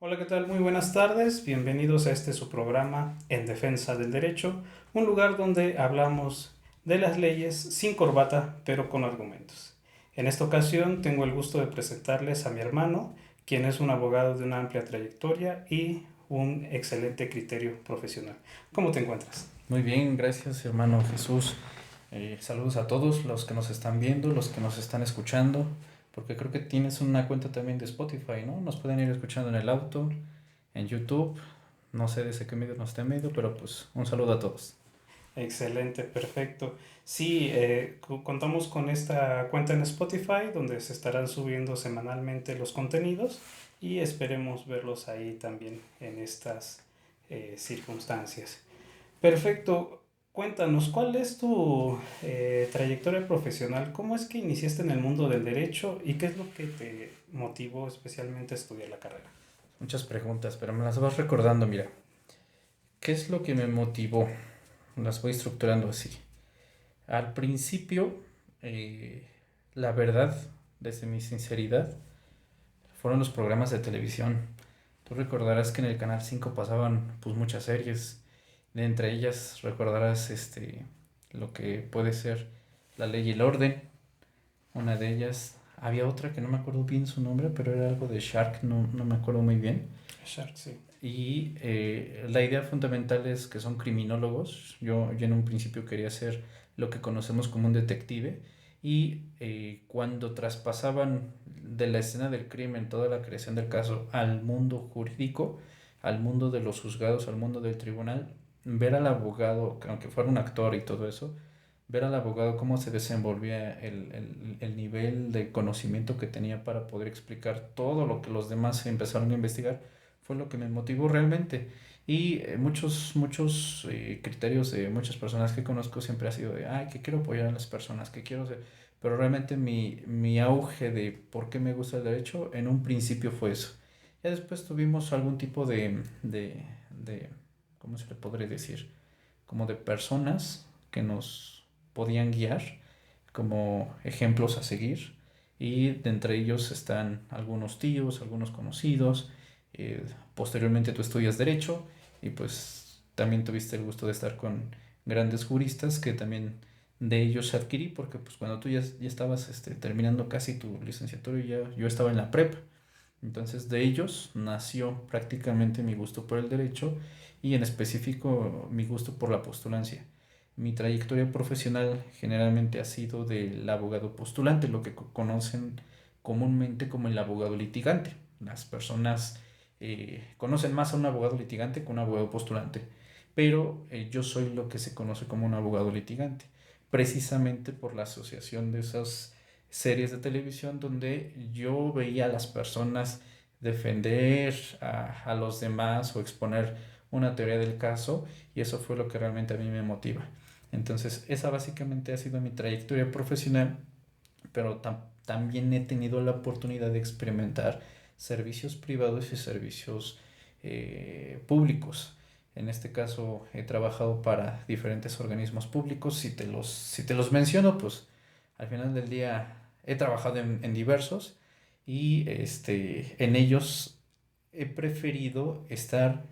Hola, ¿qué tal? Muy buenas tardes. Bienvenidos a este su programa En Defensa del Derecho, un lugar donde hablamos de las leyes sin corbata, pero con argumentos. En esta ocasión tengo el gusto de presentarles a mi hermano, quien es un abogado de una amplia trayectoria y un excelente criterio profesional. ¿Cómo te encuentras? Muy bien, gracias hermano Jesús. Saludos a todos los que nos están viendo, los que nos están escuchando, porque creo que tienes una cuenta también de Spotify, ¿no? Nos pueden ir escuchando en el auto, en YouTube, no sé desde qué medio nos estén viendo, pero pues un saludo a todos. Excelente, perfecto. Sí, contamos con esta cuenta en Spotify donde se estarán subiendo semanalmente los contenidos y esperemos verlos ahí también en estas circunstancias. Perfecto. Cuéntanos, ¿cuál es tu trayectoria profesional? ¿Cómo es que iniciaste en el mundo del derecho y qué es lo que te motivó especialmente a estudiar la carrera? Muchas preguntas, pero me las vas recordando, mira. ¿Qué es lo que me motivó? Las voy estructurando así. Al principio, eh, la verdad, desde mi sinceridad, fueron los programas de televisión. Tú recordarás que en el Canal 5 pasaban pues muchas series. De entre ellas recordarás lo que puede ser La Ley y el Orden. Una de ellas. Había otra que no me acuerdo bien su nombre, pero era algo de Shark, no me acuerdo muy bien. Shark, sí. Y la idea fundamental es que son criminólogos. Yo en un principio quería ser lo que conocemos como un detective. Y cuando traspasaban de la escena del crimen toda la creación del caso al mundo jurídico, al mundo de los juzgados, al mundo del tribunal, ver al abogado, que aunque fuera un actor y todo eso, ver al abogado cómo se desenvolvía el nivel de conocimiento que tenía para poder explicar todo lo que los demás empezaron a investigar fue lo que me motivó realmente. Y muchos criterios de muchas personas que conozco siempre ha sido de, ay, que quiero apoyar a las personas, que quiero ser... Pero realmente mi auge de por qué me gusta el derecho en un principio fue eso. Ya después tuvimos algún tipo de ¿cómo se le podría decir? Como de personas que nos podían guiar como ejemplos a seguir. Y de entre ellos están algunos tíos, algunos conocidos. Posteriormente tú estudias derecho y pues también tuviste el gusto de estar con grandes juristas que también de ellos adquirí porque pues cuando tú ya estabas terminando casi tu licenciatura y ya yo estaba en la prepa. Entonces de ellos nació prácticamente mi gusto por el derecho y en específico mi gusto por la postulancia. Mi trayectoria profesional generalmente ha sido del abogado postulante, lo que conocen comúnmente como el abogado litigante. Las personas conocen más a un abogado litigante que a un abogado postulante, pero yo soy lo que se conoce como un abogado litigante, precisamente por la asociación de esas series de televisión donde yo veía a las personas defender a los demás o exponer una teoría del caso y eso fue lo que realmente a mí me motiva. Entonces, esa básicamente ha sido mi trayectoria profesional, pero también he tenido la oportunidad de experimentar servicios privados y servicios públicos. En este caso, he trabajado para diferentes organismos públicos. Si te los menciono, pues al final del día he trabajado en diversos y en ellos he preferido estar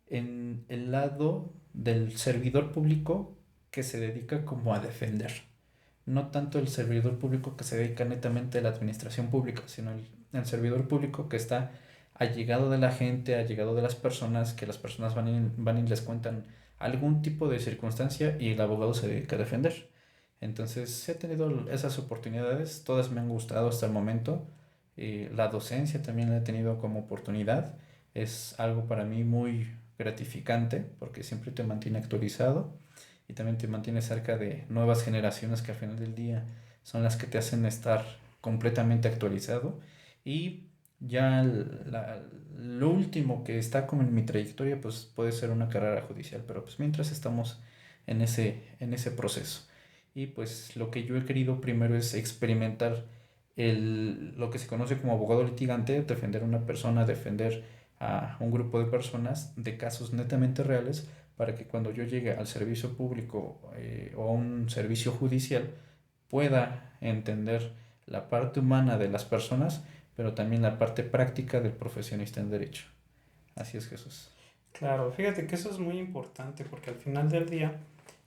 en el lado del servidor público que se dedica como a defender. No tanto el servidor público que se dedica netamente a la administración pública, sino el servidor público que está allegado de la gente, allegado de las personas, que las personas van y les cuentan algún tipo de circunstancia y el abogado se dedica a defender. Entonces he tenido esas oportunidades, todas me han gustado hasta el momento. La docencia también la he tenido como oportunidad. Es algo para mí muy gratificante porque siempre te mantiene actualizado y también te mantiene cerca de nuevas generaciones que al final del día son las que te hacen estar completamente actualizado. Y ya lo último que está como en mi trayectoria pues puede ser una carrera judicial, pero pues mientras estamos en ese proceso. Y pues lo que yo he querido primero es experimentar lo que se conoce como abogado litigante, defender a una persona, defender a un grupo de personas de casos netamente reales para que cuando yo llegue al servicio público o a un servicio judicial pueda entender la parte humana de las personas, pero también la parte práctica del profesionista en derecho. Así es, Jesús. Claro, fíjate que eso es muy importante porque al final del día,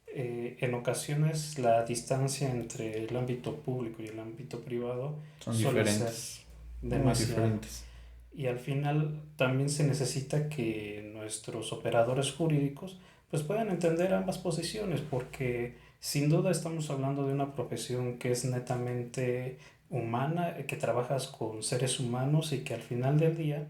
en ocasiones la distancia entre el ámbito público y el ámbito privado Son suele ser diferentes, muy demasiado. diferentes. Y al final también se necesita que nuestros operadores jurídicos pues puedan entender ambas posiciones, porque sin duda estamos hablando de una profesión que es netamente humana, que trabajas con seres humanos y que al final del día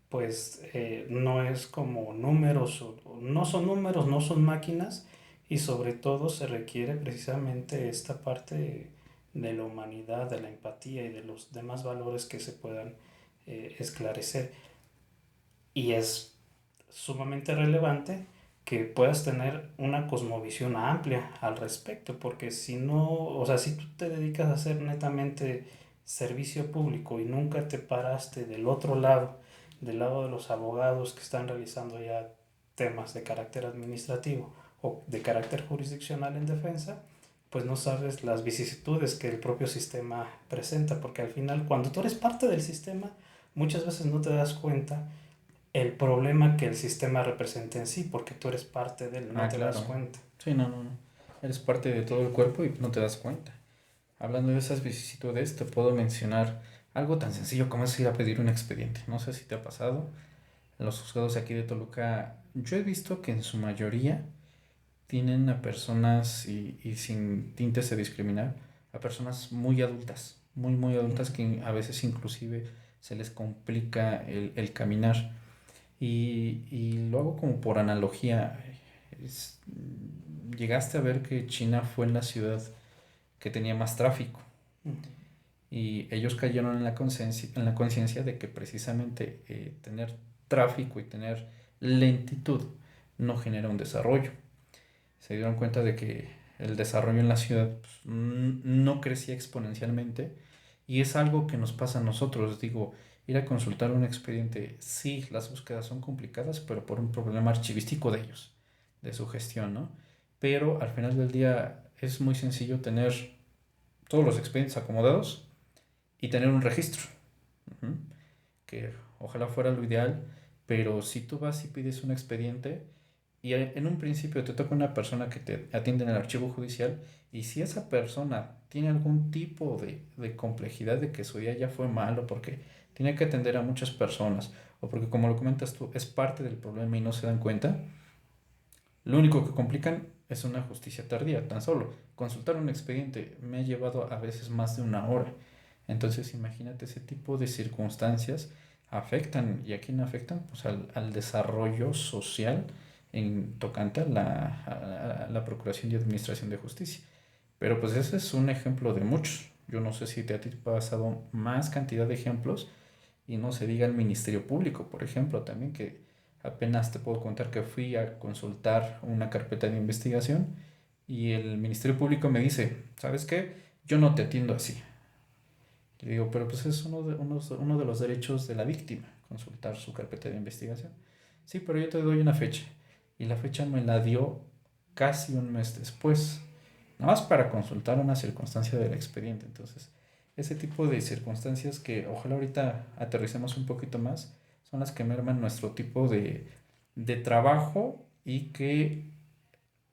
pues no es como números, no son números, no son máquinas, y sobre todo se requiere precisamente esta parte de la humanidad, de la empatía y de los demás valores que se puedan esclarecer. Y es sumamente relevante que puedas tener una cosmovisión amplia al respecto, porque si no, o sea, si tú te dedicas a hacer netamente servicio público y nunca te paraste del otro lado, del lado de los abogados que están realizando ya temas de carácter administrativo o de carácter jurisdiccional en defensa, pues no sabes las vicisitudes que el propio sistema presenta, porque al final cuando tú eres parte del sistema, muchas veces no te das cuenta el problema que el sistema representa en sí, porque tú eres parte de él, no Ah, te das claro. cuenta. Sí, no, no, no. Eres parte de todo el cuerpo y no te das cuenta. Hablando de esas vicisitudes, te puedo mencionar algo tan sencillo como es ir a pedir un expediente. No sé si te ha pasado. En los juzgados de aquí de Toluca, yo he visto que en su mayoría tienen a personas, y sin tintes de discriminar, a personas muy adultas, muy, muy adultas Ujú. que a veces inclusive se les complica el caminar. Y lo hago como por analogía. Llegaste a ver que China fue en la ciudad que tenía más tráfico Ujú. y ellos cayeron en la conciencia de que precisamente tener tráfico y tener lentitud no genera un desarrollo. Se dieron cuenta de que el desarrollo en la ciudad pues, no crecía exponencialmente y es algo que nos pasa a nosotros. Digo, ir a consultar un expediente, sí, las búsquedas son complicadas, pero por un problema archivístico de ellos, de su gestión, ¿no? Pero al final del día es muy sencillo tener todos los expedientes acomodados y tener un registro, uh-huh, que ojalá fuera lo ideal, pero si tú vas y pides un expediente y en un principio te toca una persona que te atiende en el archivo judicial y si esa persona tiene algún tipo de complejidad de que su día ya fue malo porque tiene que atender a muchas personas o porque como lo comentas tú es parte del problema y no se dan cuenta, lo único que complican es una justicia tardía, tan solo. Consultar un expediente me ha llevado a veces más de una hora. Entonces, imagínate, ese tipo de circunstancias afectan, ¿y a quién afectan? Pues al desarrollo social en tocante a la Procuración y Administración de Justicia. Pero pues ese es un ejemplo de muchos. Yo no sé si te ha pasado más cantidad de ejemplos y no se diga el Ministerio Público, por ejemplo, también que apenas te puedo contar que fui a consultar una carpeta de investigación y el Ministerio Público me dice, ¿sabes qué? Yo no te atiendo así. Le digo, pero pues es uno de los derechos de la víctima, consultar su carpeta de investigación. Sí, pero yo te doy una fecha. Y la fecha me la dio casi un mes después, nada más para consultar una circunstancia del expediente. Entonces, ese tipo de circunstancias que ojalá ahorita aterricemos un poquito más, son las que merman nuestro tipo de trabajo y que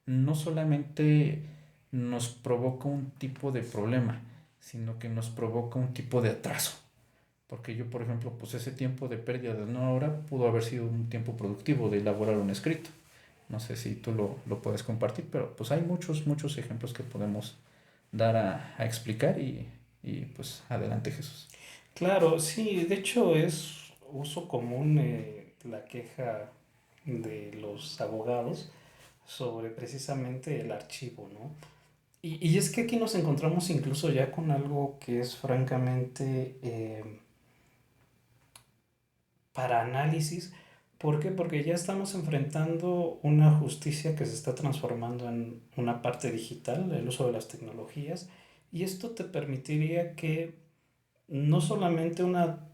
no solamente nos provoca un tipo de problema, sino que nos provoca un tipo de atraso. Porque yo, por ejemplo, pues ese tiempo de pérdida de una hora pudo haber sido un tiempo productivo de elaborar un escrito. No sé si tú lo puedes compartir, pero pues hay muchos, muchos ejemplos que podemos dar a explicar y pues adelante Jesús. Claro, sí, de hecho es uso común la queja de los abogados sobre precisamente el archivo, ¿no? Y es que aquí nos encontramos incluso ya con algo que es francamente para análisis. ¿Por qué? Porque ya estamos enfrentando una justicia que se está transformando en una parte digital, el uso de las tecnologías, y esto te permitiría que no solamente una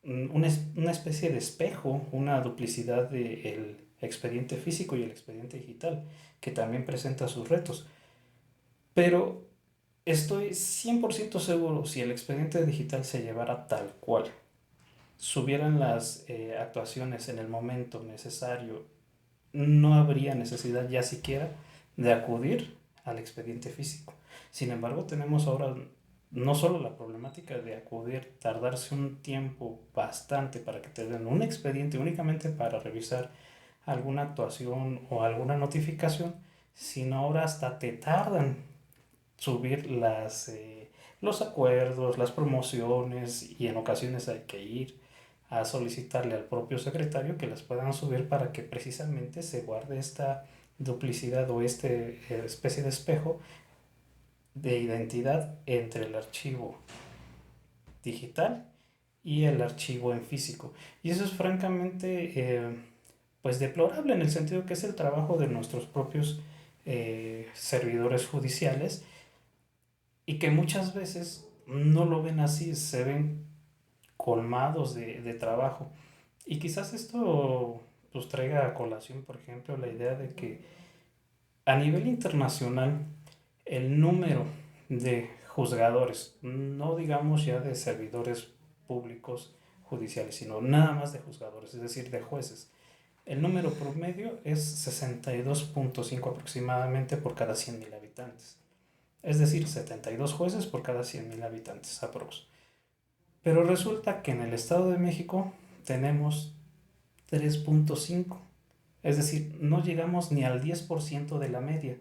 una especie de espejo, una duplicidad del expediente físico y el expediente digital, que también presenta sus retos. Pero estoy 100% seguro, si el expediente digital se llevara tal cual, subieran las actuaciones en el momento necesario, no habría necesidad ya siquiera de acudir al expediente físico. Sin embargo, tenemos ahora no solo la problemática de acudir, tardarse un tiempo bastante para que te den un expediente únicamente para revisar alguna actuación o alguna notificación, sino ahora hasta te tardan subir los acuerdos, las promociones, y en ocasiones hay que ir a solicitarle al propio secretario que las puedan subir para que precisamente se guarde esta duplicidad o este especie de espejo de identidad entre el archivo digital y el archivo en físico. Y eso es francamente pues deplorable, en el sentido que es el trabajo de nuestros propios servidores judiciales, y que muchas veces no lo ven así, se ven colmados de trabajo. Y quizás esto pues traiga a colación, por ejemplo, la idea de que a nivel internacional el número de juzgadores, no digamos ya de servidores públicos judiciales, sino nada más de juzgadores, es decir, de jueces, el número promedio es 62.5 aproximadamente por cada 100.000 habitantes. Es decir, 72 jueces por cada 100.000 habitantes aprox. Pero resulta que en el Estado de México tenemos 3.5. Es decir, no llegamos ni al 10% de la media.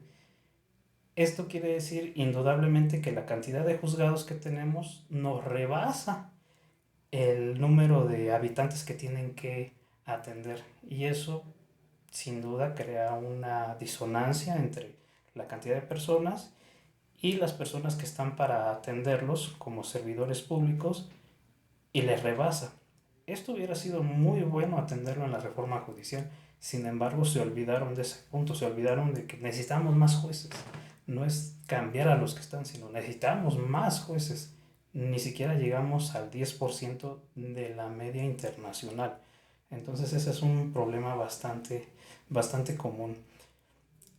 Esto quiere decir indudablemente que la cantidad de juzgados que tenemos nos rebasa el número de habitantes que tienen que atender. Y eso sin duda crea una disonancia entre la cantidad de personas y las personas que están para atenderlos como servidores públicos, y les rebasa. Esto hubiera sido muy bueno atenderlo en la reforma judicial. Sin embargo, se olvidaron de ese punto, se olvidaron de que necesitamos más jueces. No es cambiar a los que están, sino necesitamos más jueces. Ni siquiera llegamos al 10% de la media internacional. Entonces ese es un problema bastante común.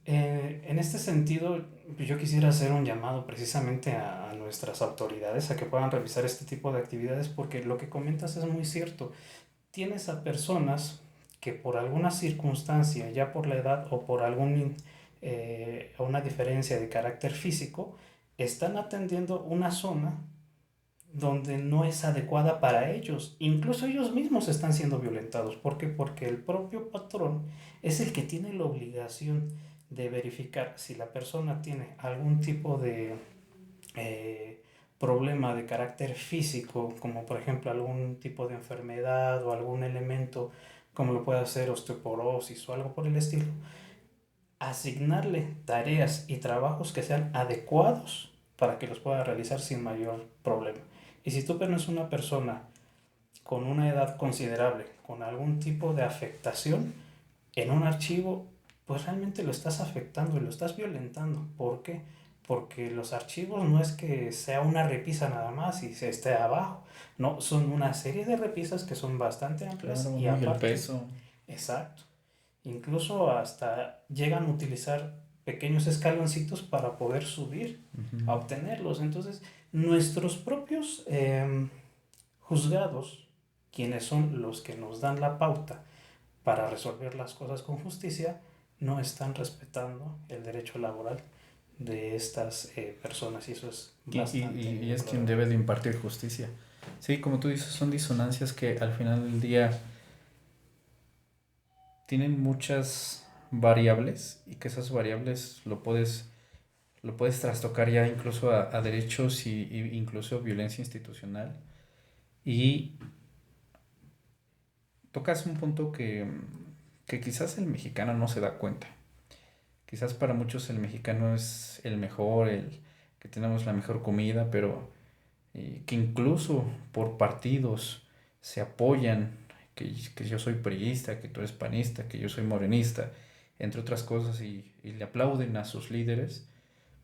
En este sentido, yo quisiera hacer un llamado precisamente a nuestras autoridades a que puedan revisar este tipo de actividades, porque lo que comentas es muy cierto. Tienes a personas que por alguna circunstancia, ya por la edad o por una diferencia de carácter físico, están atendiendo una zona donde no es adecuada para ellos. Incluso ellos mismos están siendo violentados. ¿Por qué? Porque el propio patrón es el que tiene la obligación de verificar si la persona tiene algún tipo de problema de carácter físico, como por ejemplo algún tipo de enfermedad o algún elemento como lo puede ser osteoporosis o algo por el estilo, asignarle tareas y trabajos que sean adecuados para que los pueda realizar sin mayor problema. Y si tú pones una persona con una edad considerable, con algún tipo de afectación en un archivo, pues realmente lo estás afectando y lo estás violentando. ¿Por qué? Porque los archivos no es que sea una repisa nada más y se esté abajo. No, son una serie de repisas que son bastante amplias, Claro, y ¿no? Y el aparte, peso. exacto, incluso hasta llegan a utilizar pequeños escaloncitos para poder subir Ujú. a obtenerlos. Entonces, nuestros propios juzgados, quienes son los que nos dan la pauta para resolver las cosas con justicia, no están respetando el derecho laboral de estas personas, y eso es bastante Y es quien deplorable. debe de impartir justicia. Sí, como tú dices, son disonancias que al final del día tienen muchas variables y que esas variables lo puedes trastocar ya incluso a derechos y incluso violencia institucional. Y tocas un punto que quizás el mexicano no se da cuenta. Quizás para muchos el mexicano es el mejor, el que tenemos la mejor comida, pero que incluso por partidos se apoyan, que yo soy priista, que tú eres panista, que yo soy morenista, entre otras cosas, y le aplauden a sus líderes,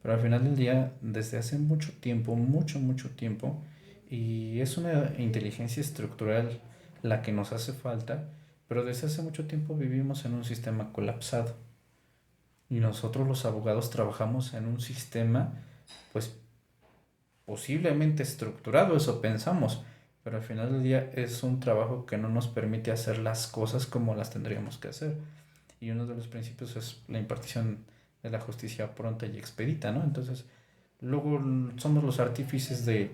pero al final del día, desde hace mucho tiempo, mucho tiempo, y es una inteligencia estructural la que nos hace falta, pero desde hace mucho tiempo vivimos en un sistema colapsado y nosotros los abogados trabajamos en un sistema pues posiblemente estructurado, eso pensamos, pero al final del día es un trabajo que no nos permite hacer las cosas como las tendríamos que hacer. Y uno de los principios es la impartición de la justicia pronta y expedita, ¿no? Entonces, luego somos los artífices de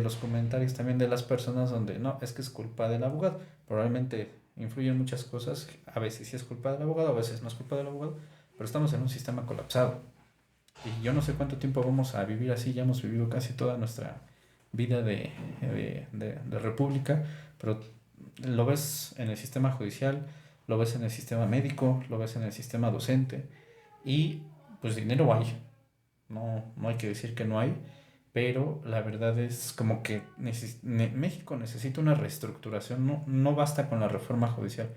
los comentarios también de las personas donde no, es que es culpa del abogado. Probablemente influyen muchas cosas, a veces sí es culpa del abogado, a veces no es culpa del abogado, pero estamos en un sistema colapsado. Y yo no sé cuánto tiempo vamos a vivir así, ya hemos vivido casi toda nuestra vida de república, pero lo ves en el sistema judicial, lo ves en el sistema médico, lo ves en el sistema docente y pues dinero hay, no hay que decir que no hay, pero la verdad es como que México necesita una reestructuración, no basta con la reforma judicial,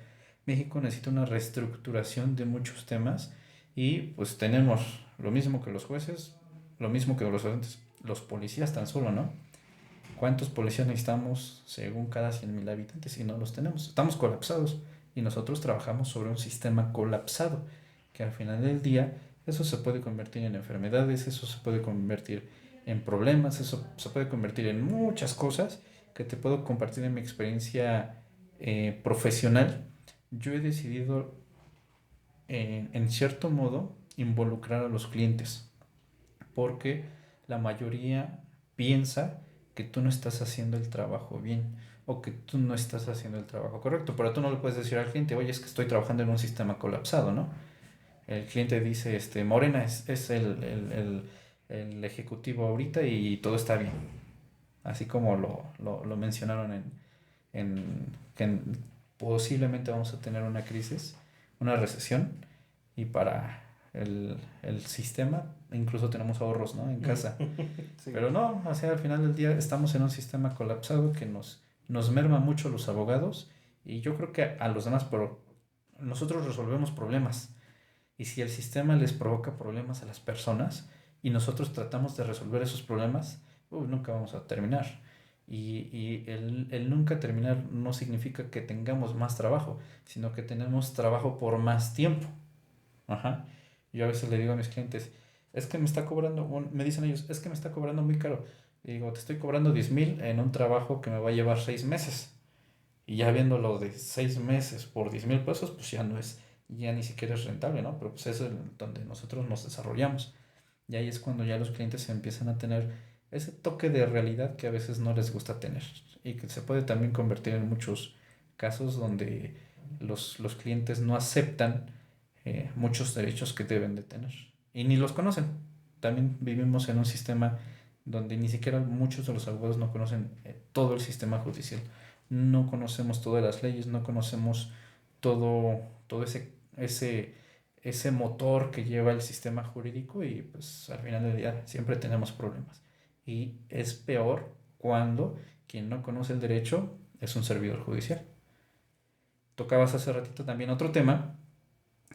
México necesita una reestructuración de muchos temas y pues tenemos lo mismo que los jueces, lo mismo que los docentes, los policías tan solo, ¿no? ¿Cuántos policías necesitamos según cada 100.000 habitantes? Y no los tenemos. Estamos colapsados y nosotros trabajamos sobre un sistema colapsado que al final del día eso se puede convertir en enfermedades, eso se puede convertir en problemas, eso se puede convertir en muchas cosas que te puedo compartir en mi experiencia profesional. Yo he decidido en cierto modo involucrar a los clientes porque la mayoría piensa que tú no estás haciendo el trabajo bien o que tú no estás haciendo el trabajo correcto, pero tú no le puedes decir al cliente, oye, es que estoy trabajando en un sistema colapsado, ¿no? El cliente dice, Morena es el ejecutivo ahorita y todo está bien, así como lo mencionaron que posiblemente vamos a tener una crisis, una recesión, y para el sistema incluso tenemos ahorros, ¿no? En casa. Sí. Pero no, o sea, al final del día estamos en un sistema colapsado que nos merma mucho los abogados y yo creo que a los demás, pero nosotros resolvemos problemas y si el sistema les provoca problemas a las personas y nosotros tratamos de resolver esos problemas, nunca vamos a terminar. Y el nunca terminar no significa que tengamos más trabajo, sino que tenemos trabajo por más tiempo. Ajá. Yo a veces le digo a mis clientes, es que me está cobrando, me dicen ellos, es que me está cobrando muy caro. Y digo, te estoy cobrando 10,000 en un trabajo que me va a llevar 6 meses. Y ya viéndolo de 6 meses por 10,000 pesos, pues ya no es, ya ni siquiera es rentable, ¿no? Pero pues eso es donde nosotros nos desarrollamos. Y ahí es cuando ya los clientes empiezan a tener ese toque de realidad que a veces no les gusta tener. Y que se puede también convertir en muchos casos donde los clientes no aceptan muchos derechos que deben de tener. Y ni los conocen. También vivimos en un sistema donde ni siquiera muchos de los abogados no conocen todo el sistema judicial. No conocemos todas las leyes, no conocemos todo ese motor que lleva el sistema jurídico y pues al final del día siempre tenemos problemas. Y es peor cuando quien no conoce el derecho es un servidor judicial. Tocabas hace ratito también otro tema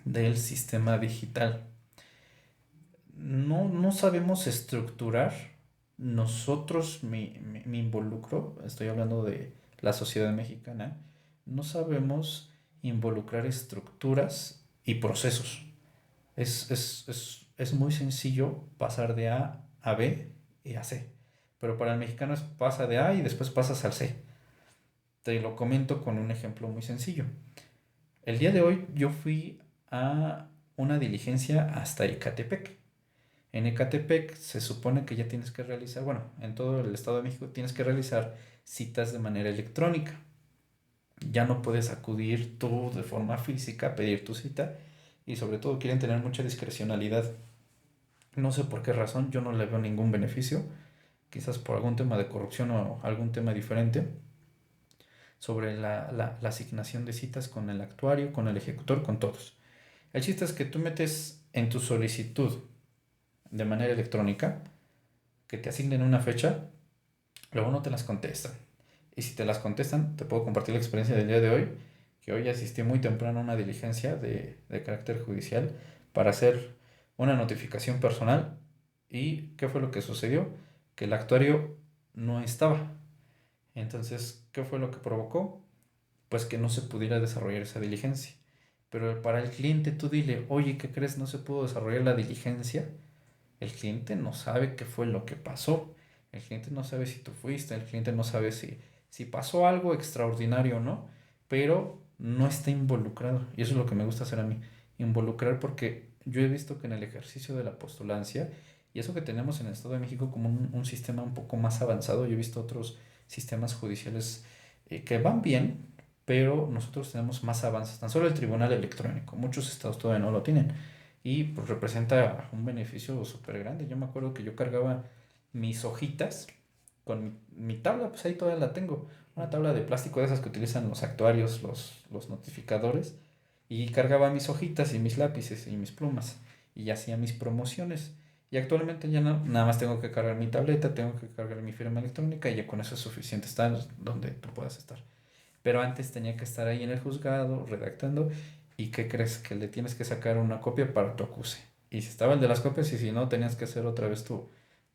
del sistema digital. No sabemos estructurar. Nosotros, me involucro, estoy hablando de la sociedad mexicana, no sabemos involucrar estructuras y procesos. Es muy sencillo pasar de A a B y a C. Pero para el mexicano es pasa de A y después pasas al C. Te lo comento con un ejemplo muy sencillo. El día de hoy yo fui a una diligencia hasta Ecatepec. En Ecatepec se supone que ya tienes que realizar, bueno, en todo el Estado de México tienes que realizar citas de manera electrónica. Ya no puedes acudir tú de forma física a pedir tu cita y sobre todo quieren tener mucha discrecionalidad. No sé por qué razón, yo no le veo ningún beneficio, quizás por algún tema de corrupción o algún tema diferente sobre la asignación de citas con el actuario, con el ejecutor, con todos. El chiste es que tú metes en tu solicitud de manera electrónica que te asignen una fecha, luego no te las contestan. Y si te las contestan, te puedo compartir la experiencia del día de hoy, que hoy asistí muy temprano a una diligencia de carácter judicial para hacer una notificación personal. ¿Y qué fue lo que sucedió? Que el actuario no estaba. Entonces, ¿qué fue lo que provocó? Pues que no se pudiera desarrollar esa diligencia. Pero para el cliente tú dile, oye, ¿qué crees? No se pudo desarrollar la diligencia. El cliente no sabe qué fue lo que pasó. El cliente no sabe si tú fuiste. El cliente no sabe si pasó algo extraordinario o no. Pero no está involucrado. Y eso es lo que me gusta hacer a mí. Involucrar porque yo he visto que en el ejercicio de la postulancia, y eso que tenemos en el Estado de México como un sistema un poco más avanzado, yo he visto otros sistemas judiciales que van bien, pero nosotros tenemos más avances. Tan solo el tribunal electrónico. Muchos estados todavía no lo tienen y pues representa un beneficio súper grande. Yo me acuerdo que yo cargaba mis hojitas con mi tabla, pues ahí todavía la tengo, una tabla de plástico de esas que utilizan los actuarios, los notificadores, y cargaba mis hojitas y mis lápices y mis plumas y hacía mis promociones. Y actualmente ya no, nada más tengo que cargar mi tableta, tengo que cargar mi firma electrónica y ya con eso es suficiente estar donde tú puedas estar. Pero antes tenía que estar ahí en el juzgado redactando. ¿Y qué crees? Que le tienes que sacar una copia para tu acuse. Y si estaba el de las copias y si no, tenías que hacer otra vez tu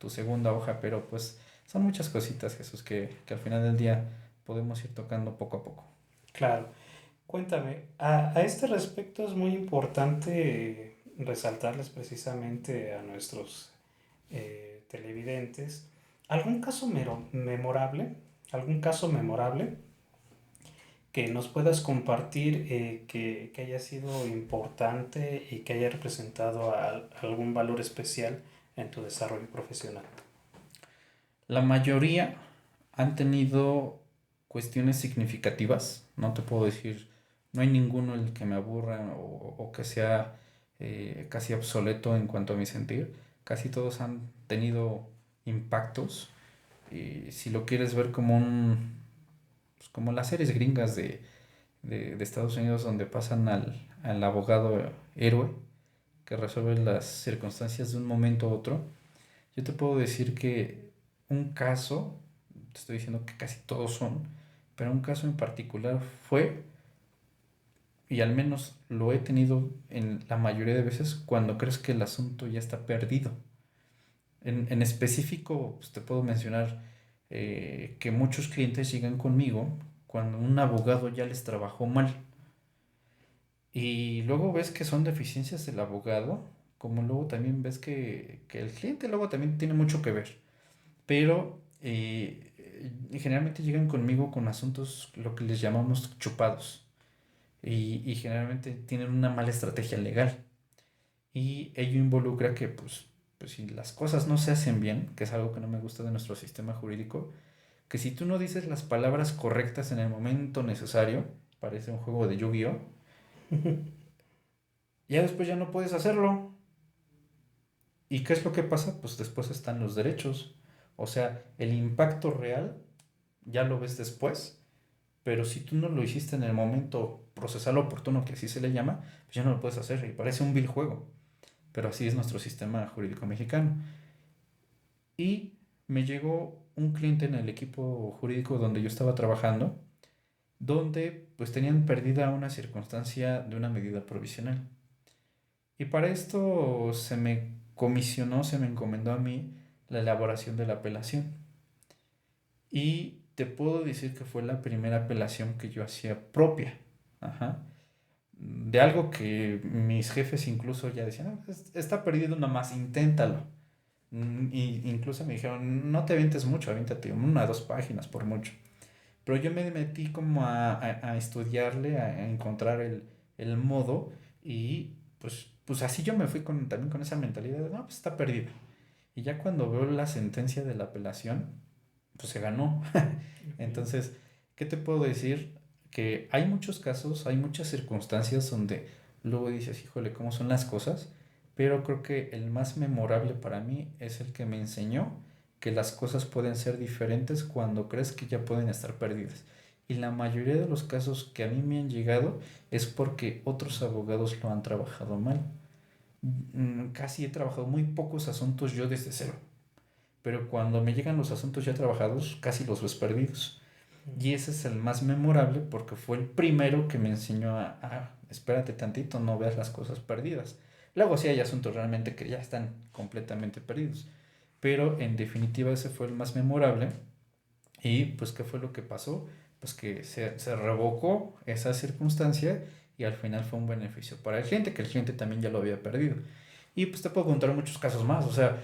segunda hoja. Pero pues son muchas cositas, Jesús, que al final del día podemos ir tocando poco a poco. Claro. Cuéntame, a este respecto es muy importante resaltarles precisamente a nuestros televidentes algún caso memorable, algún caso memorable que nos puedas compartir que haya sido importante y que haya representado algún valor especial en tu desarrollo profesional. La mayoría han tenido cuestiones significativas. No te puedo decir, no hay ninguno el que me aburra o que sea casi obsoleto en cuanto a mi sentir. Casi todos han tenido impactos. Y si lo quieres ver como pues como las series gringas de Estados Unidos donde pasan al abogado héroe que resuelve las circunstancias de un momento a otro, yo te puedo decir que un caso, te estoy diciendo que casi todos son, pero un caso en particular fue, y al menos lo he tenido en la mayoría de veces, cuando crees que el asunto ya está perdido. En específico, pues, te puedo mencionar que muchos clientes llegan conmigo cuando un abogado ya les trabajó mal. Y luego ves que son deficiencias del abogado, como luego también ves que el cliente luego también tiene mucho que ver. Pero generalmente llegan conmigo con asuntos, lo que les llamamos chupados. Y generalmente tienen una mala estrategia legal. Y ello involucra que, pues si las cosas no se hacen bien, que es algo que no me gusta de nuestro sistema jurídico, que si tú no dices las palabras correctas en el momento necesario, parece un juego de Yu-Gi-Oh, ya después ya no puedes hacerlo. ¿Y qué es lo que pasa? Pues después están los derechos. O sea, el impacto real ya lo ves después, pero si tú no lo hiciste en el momento procesal oportuno, que así se le llama, pues ya no lo puedes hacer y parece un vil juego. Pero así es nuestro sistema jurídico mexicano. Y me llegó un cliente en el equipo jurídico donde yo estaba trabajando, donde pues tenían perdida una circunstancia de una medida provisional. Y para esto se me comisionó, se me encomendó a mí la elaboración de la apelación. Y te puedo decir que fue la primera apelación que yo hacía propia. Ajá. De algo que mis jefes incluso ya decían, "Ah, pues, está perdido nada más, inténtalo". Y incluso me dijeron, no te avientes mucho, aviéntate una o dos páginas por mucho. Pero yo me metí como a estudiarle, a encontrar el modo y pues así yo me fui también con esa mentalidad de, no, pues está perdido. Y ya cuando veo la sentencia de la apelación, pues se ganó. Ok. Entonces, ¿qué te puedo decir? Que hay muchos casos, hay muchas circunstancias donde luego dices, híjole, ¿cómo son las cosas? Pero creo que el más memorable para mí es el que me enseñó que las cosas pueden ser diferentes cuando crees que ya pueden estar perdidas. Y la mayoría de los casos que a mí me han llegado es porque otros abogados lo han trabajado mal. Casi he trabajado muy pocos asuntos yo desde cero, pero cuando me llegan los asuntos ya trabajados, casi los ves perdidos. Y ese es el más memorable porque fue el primero que me enseñó espérate tantito, no veas las cosas perdidas. Luego sí hay asuntos realmente que ya están completamente perdidos, pero en definitiva ese fue el más memorable Y pues, ¿qué fue lo que pasó? Pues que se revocó esa circunstancia y al final fue un beneficio para el cliente, que el cliente también ya lo había perdido. Y pues te puedo contar muchos casos más, o sea,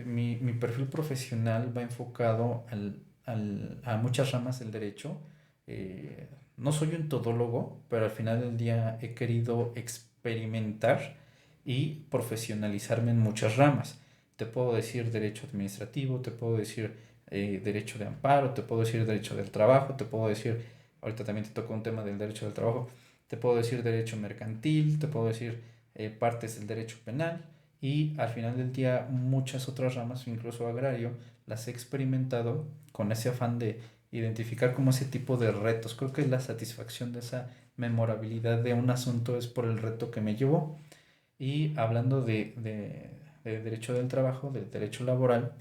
mi perfil profesional va enfocado a muchas ramas del derecho. No soy un todólogo, pero al final del día he querido experimentar y profesionalizarme en muchas ramas. Te puedo decir derecho administrativo, te puedo decir derecho de amparo, te puedo decir derecho del trabajo, te puedo decir, ahorita también te tocó un tema del derecho del trabajo, te puedo decir derecho mercantil, te puedo decir partes del derecho penal y al final del día muchas otras ramas, incluso agrario, las he experimentado con ese afán de identificar como ese tipo de retos. Creo que la satisfacción de esa memorabilidad de un asunto es por el reto que me llevó. Y hablando de derecho del trabajo, del derecho laboral,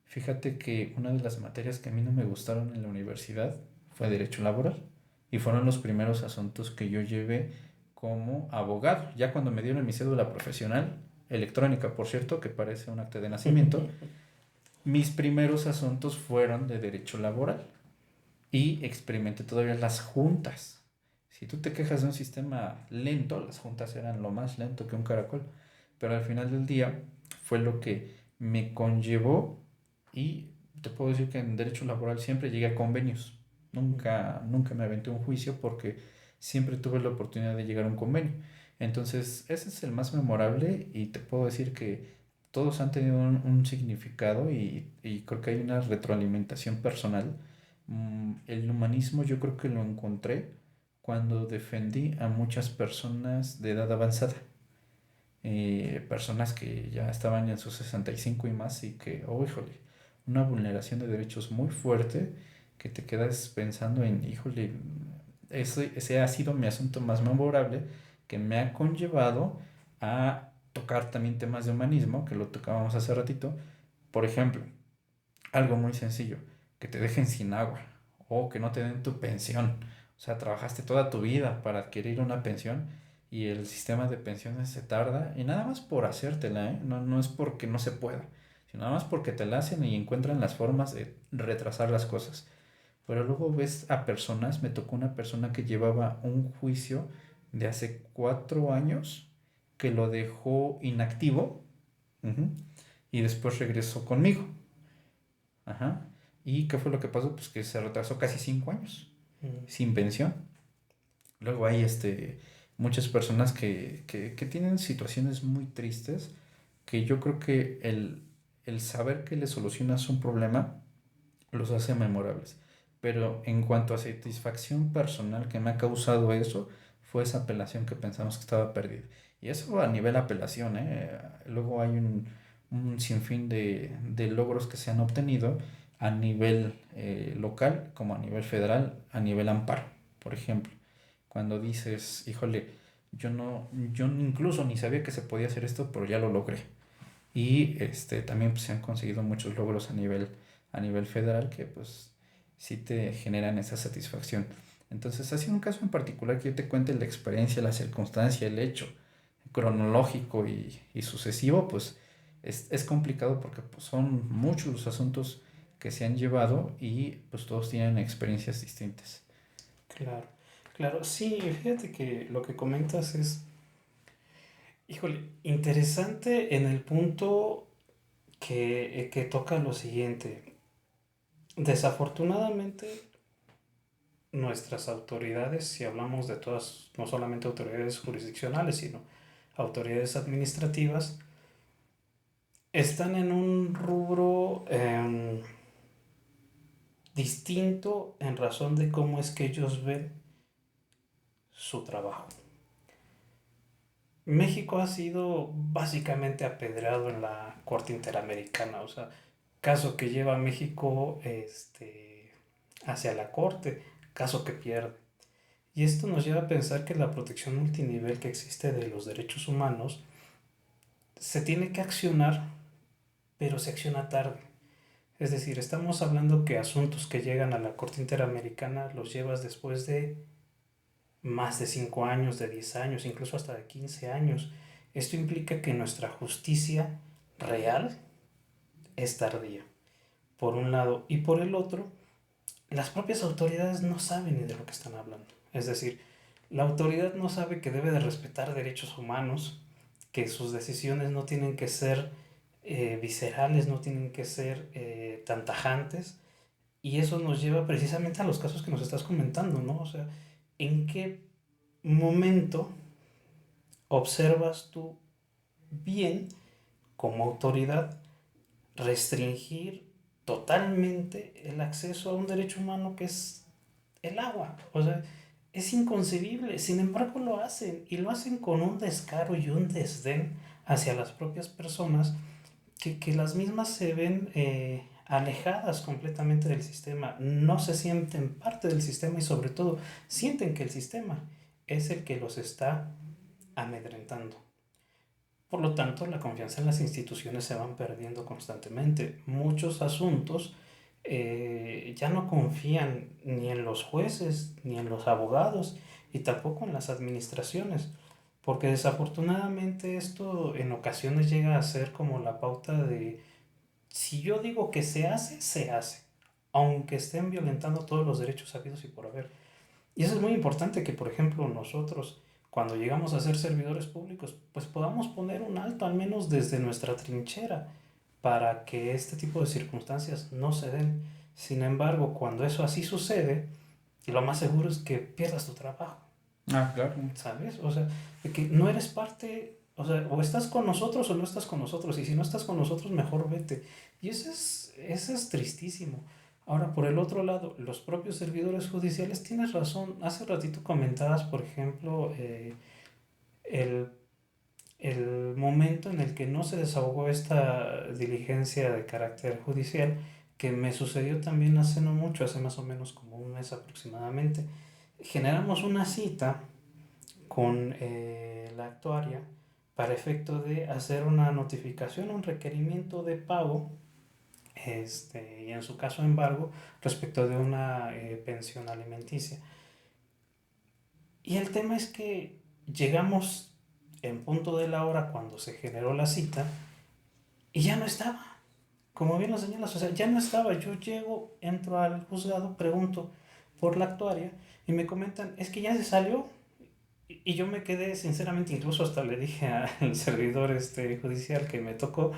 fíjate que una de las materias que a mí no me gustaron en la universidad fue derecho laboral y fueron los primeros asuntos que yo llevé como abogado. Ya cuando me dieron mi cédula profesional, electrónica por cierto, que parece un acta de nacimiento, mis primeros asuntos fueron de derecho laboral y experimenté todavía las juntas. Si tú te quejas de un sistema lento, las juntas eran lo más lento que un caracol, pero al final del día fue lo que me conllevó y te puedo decir que en derecho laboral siempre llegué a convenios. Nunca me aventé un juicio porque siempre tuve la oportunidad de llegar a un convenio. Entonces, ese es el más memorable y te puedo decir que todos han tenido un significado y creo que hay una retroalimentación personal. El humanismo yo creo que lo encontré cuando defendí a muchas personas de edad avanzada, personas que ya estaban en sus 65 y más y que, oh, híjole, una vulneración de derechos muy fuerte que te quedas pensando en, híjole, ese ha sido mi asunto más memorable que me ha conllevado a tocar también temas de humanismo, que lo tocábamos hace ratito. Por ejemplo, algo muy sencillo, que te dejen sin agua o que no te den tu pensión. O sea, trabajaste toda tu vida para adquirir una pensión y el sistema de pensiones se tarda y nada más por hacértela, ¿eh? No es porque no se pueda, sino nada más porque te la hacen y encuentran las formas de retrasar las cosas. Pero luego ves a personas, me tocó una persona que llevaba un juicio de hace 4 años que lo dejó inactivo, ujú, y después regresó conmigo. Ajá. ¿Y qué fue lo que pasó? Pues que se retrasó casi 5 años sin pensión. Luego hay muchas personas que tienen situaciones muy tristes que yo creo que el saber que le solucionas un problema los hace memorables. Pero en cuanto a satisfacción personal que me ha causado eso, fue esa apelación que pensamos que estaba perdida. Y eso a nivel apelación, ¿eh? Luego hay un sinfín de logros que se han obtenido a nivel local, como a nivel federal, a nivel amparo, por ejemplo. Cuando dices, híjole, yo incluso ni sabía que se podía hacer esto, pero ya lo logré. Y también pues, se han conseguido muchos logros a nivel federal que pues sí te generan esa satisfacción. Entonces, así un caso en particular que yo te cuente la experiencia, la circunstancia, el hecho cronológico y sucesivo, pues es complicado porque pues, son muchos los asuntos que se han llevado y pues todos tienen experiencias distintas. Claro, claro. Sí, fíjate que lo que comentas es, híjole, interesante en el punto que toca lo siguiente. Desafortunadamente, nuestras autoridades, si hablamos de todas, no solamente autoridades jurisdiccionales, sino autoridades administrativas, están en un rubro distinto en razón de cómo es que ellos ven su trabajo. México ha sido básicamente apedreado en la Corte Interamericana, o sea, caso que lleva a México hacia la Corte, caso que pierde. Y esto nos lleva a pensar que la protección multinivel que existe de los derechos humanos se tiene que accionar, pero se acciona tarde. Es decir, estamos hablando que asuntos que llegan a la Corte Interamericana los llevas después de más de 5 años, de 10 años, incluso hasta de 15 años. Esto implica que nuestra justicia real es tardía. por un lado, y por el otro, las propias autoridades no saben ni de lo que están hablando. Es decir, la autoridad no sabe que debe de respetar derechos humanos, que sus decisiones no tienen que ser viscerales, no tienen que ser tan tajantes, y eso nos lleva precisamente a los casos que nos estás comentando, ¿no? O sea, ¿en qué momento observas tú bien como autoridad restringir totalmente el acceso a un derecho humano que es el agua? O sea, es inconcebible. Sin embargo, lo hacen y lo hacen con un descaro y un desdén hacia las propias personas que las mismas se ven alejadas completamente del sistema, no se sienten parte del sistema y sobre todo sienten que el sistema es el que los está amedrentando. Por lo tanto, la confianza en las instituciones se van perdiendo constantemente. Muchos asuntos ya no confían ni en los jueces, ni en los abogados, y tampoco en las administraciones, porque desafortunadamente esto en ocasiones llega a ser como la pauta de si yo digo que se hace, aunque estén violentando todos los derechos habidos y por haber. Y eso es muy importante que, por ejemplo, nosotros, cuando llegamos a ser servidores públicos, pues podamos poner un alto, al menos desde nuestra trinchera, para que este tipo de circunstancias no se den. Sin embargo, cuando eso así sucede, lo más seguro es que pierdas tu trabajo, Ah, claro. ¿sabes? O sea, de que no eres parte, o sea, o estás con nosotros o no estás con nosotros, y si no estás con nosotros, mejor vete. Y eso es tristísimo. Ahora, por el otro lado, los propios servidores judiciales, tienes razón, hace ratito comentabas, por ejemplo, el, el momento en el que no se desahogó esta diligencia de carácter judicial, que me sucedió también hace no mucho, hace más o menos como un mes aproximadamente. Generamos una cita con la actuaria para efecto de hacer una notificación, un requerimiento de pago, y en su caso embargo, respecto de una pensión alimenticia. Y el tema es que llegamos en punto de la hora cuando se generó la cita y ya no estaba. Como bien lo señalas, o sea, ya no estaba. Yo llego, entro al juzgado, pregunto por la actuaria y me comentan, es que ya se salió. Y yo me quedé, sinceramente, incluso hasta le dije al servidor judicial que me tocó,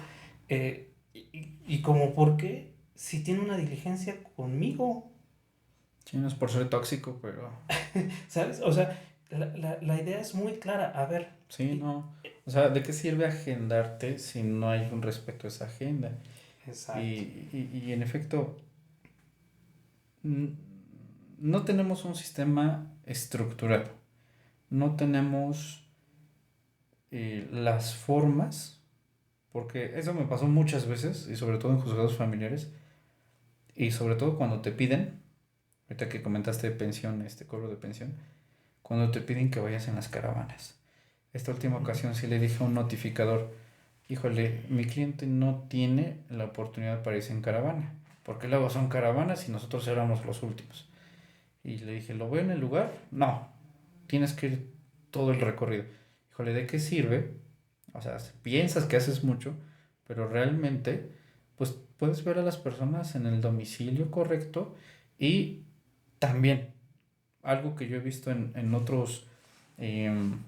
y como, ¿por qué? Si tiene una diligencia conmigo, Sí, no es por ser tóxico, pero ¿sabes? O sea, la idea es muy clara. A ver, sí, no. O sea, ¿de qué sirve agendarte si no hay un respeto a esa agenda? exacto. Y en efecto, n- no tenemos un sistema estructurado, no tenemos las formas, porque eso me pasó muchas veces, y sobre todo en juzgados familiares, y sobre todo cuando te piden, ahorita que comentaste de pensión, este cobro de pensión, cuando te piden que vayas en las caravanas. Esta última Ujú. ocasión sí le dije a un notificador, híjole, mi cliente no tiene la oportunidad para irse en caravana, porque luego son caravanas y nosotros éramos los últimos. Y le dije, ¿lo veo en el lugar? No, tienes que ir todo el recorrido. Híjole, ¿de qué sirve? O sea, piensas que haces mucho, pero realmente, pues puedes ver a las personas en el domicilio correcto y también algo que yo he visto en otros, em,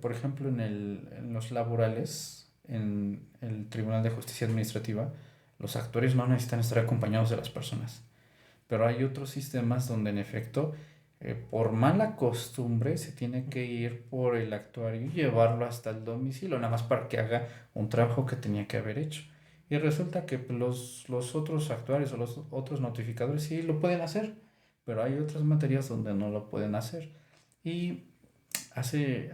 por ejemplo, en los laborales, en el Tribunal de Justicia Administrativa, los actuarios no necesitan estar acompañados de las personas. Pero hay otros sistemas donde en efecto, por mala costumbre, se tiene que ir por el actuario y llevarlo hasta el domicilio, nada más para que haga un trabajo que tenía que haber hecho. Y resulta que los otros actuarios o los otros notificadores sí lo pueden hacer, pero hay otras materias donde no lo pueden hacer. Y hace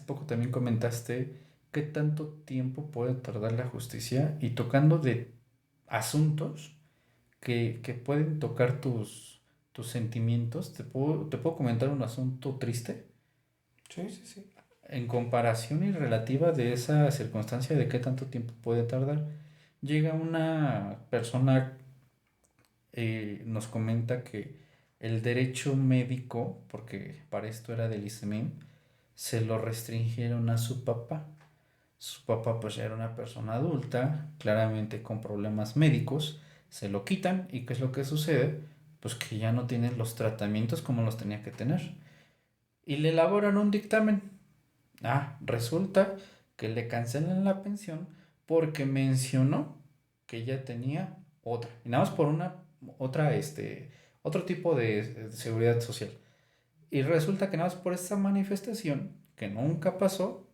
poco también comentaste qué tanto tiempo puede tardar la justicia y tocando de asuntos que pueden tocar tus sentimientos. Te puedo comentar un asunto triste Sí, sí, sí. en comparación y relativa de esa circunstancia de qué tanto tiempo puede tardar. Llega una persona, nos comenta que el derecho médico, porque para esto era del ISEMEM, se lo restringieron a su papá. Su papá pues ya era una persona adulta, claramente con problemas médicos, se lo quitan y ¿qué es lo que sucede? Pues que ya no tienen los tratamientos como los tenía que tener. Y le elaboran un dictamen. Resulta que le cancelan la pensión porque mencionó que ya tenía otra. Y nada más por otro tipo de seguridad social. Y resulta que nada más por esa manifestación, que nunca pasó,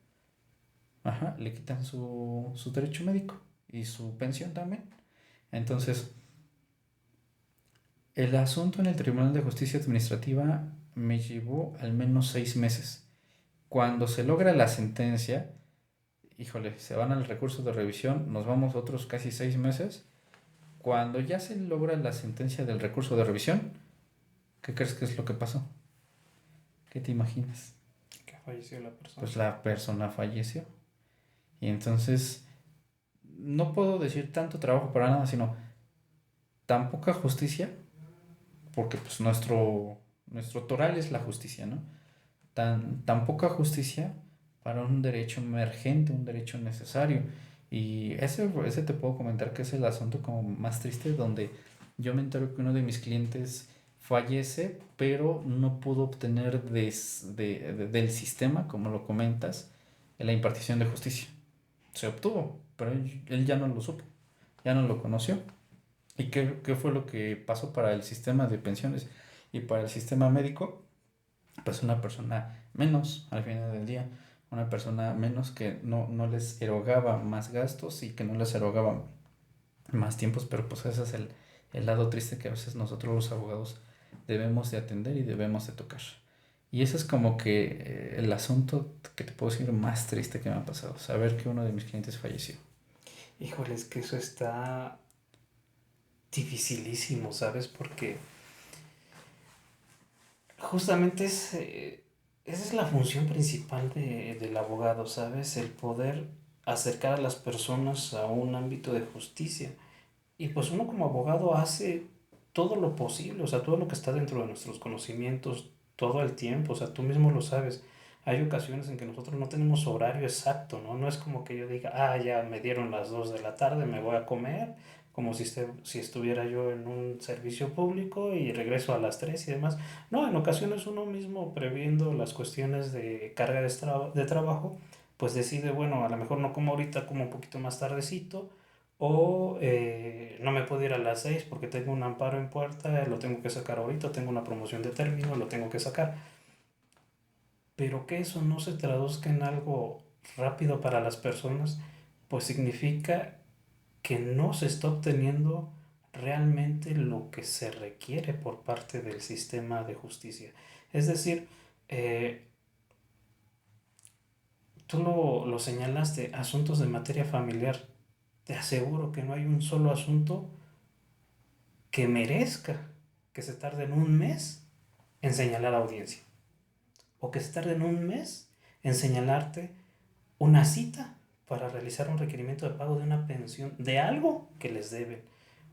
le quitan su derecho médico y su pensión también. Entonces, el asunto en el Tribunal de Justicia Administrativa me llevó al menos 6 meses. Cuando se logra la sentencia, híjole, se van al recurso de revisión, nos vamos otros casi 6 meses. Cuando ya se logra la sentencia del recurso de revisión, ¿qué crees que es lo que pasó? ¿Qué te imaginas? Que falleció la persona. Pues la persona falleció. Y entonces, no puedo decir tanto trabajo para nada, sino tan poca justicia, porque pues nuestro toral es la justicia, ¿no? Tan poca justicia para un derecho emergente, un derecho necesario. Y ese te puedo comentar que es el asunto como más triste, donde yo me entero que uno de mis clientes fallece, pero no pudo obtener del sistema, como lo comentas, la impartición de justicia. Se obtuvo, pero él ya no lo supo, ya no lo conoció. ¿Y qué fue lo que pasó para el sistema de pensiones y para el sistema médico? Pues una persona menos al final del día, una persona menos que no les erogaba más gastos y que no les erogaba más tiempos, pero pues ese es el lado triste que a veces nosotros los abogados debemos de atender y debemos de tocar. Y ese es como que el asunto que te puedo decir más triste que me ha pasado, saber que uno de mis clientes falleció. Híjole, es que eso está dificilísimo, ¿sabes? Porque justamente esa es la función principal del abogado, ¿sabes? El poder acercar a las personas a un ámbito de justicia. Y pues uno como abogado hace todo lo posible, o sea, todo lo que está dentro de nuestros conocimientos todo el tiempo, o sea, tú mismo lo sabes. Hay ocasiones en que nosotros no tenemos horario exacto, ¿no? No es como que yo diga, ya me dieron las 2 de la tarde, me voy a comer, como si estuviera yo en un servicio público y regreso a las 3 y demás. No, en ocasiones uno mismo, previendo las cuestiones de carga de trabajo, pues decide, bueno, a lo mejor no como ahorita, como un poquito más tardecito, o no me puedo ir a las 6 porque tengo un amparo en puerta, lo tengo que sacar ahorita, tengo una promoción de término, lo tengo que sacar. Pero que eso no se traduzca en algo rápido para las personas, pues significa que no se está obteniendo realmente lo que se requiere por parte del sistema de justicia. Es decir, eh, tú lo señalaste, asuntos de materia familiar. Te aseguro que no hay un solo asunto que merezca que se tarden un mes en señalar audiencia o que se tarden un mes en señalarte una cita para realizar un requerimiento de pago de una pensión, de algo que les deben.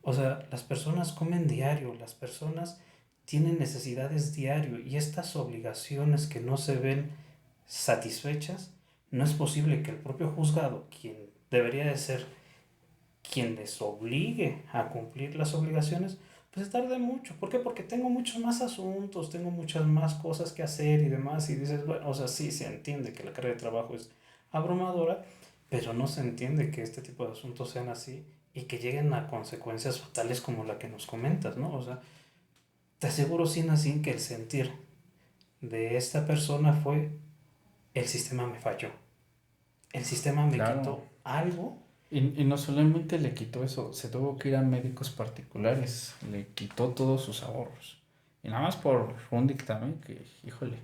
O sea, las personas comen diario, las personas tienen necesidades diario y estas obligaciones que no se ven satisfechas, no es posible que el propio juzgado, quien debería de ser quien les obligue a cumplir las obligaciones, pues tarde mucho. ¿Por qué? Porque tengo muchos más asuntos, tengo muchas más cosas que hacer y demás. Y dices, bueno, o sea, sí se entiende que la carga de trabajo es abrumadora, pero no se entiende que este tipo de asuntos sean así y que lleguen a consecuencias fatales como la que nos comentas, ¿no? O sea, te aseguro sin así que el sentir de esta persona fue, el sistema me falló, el sistema me Claro. quitó algo. Y no solamente le quitó eso, se tuvo que ir a médicos particulares, le quitó todos sus ahorros. Y nada más por un dictamen que, híjole,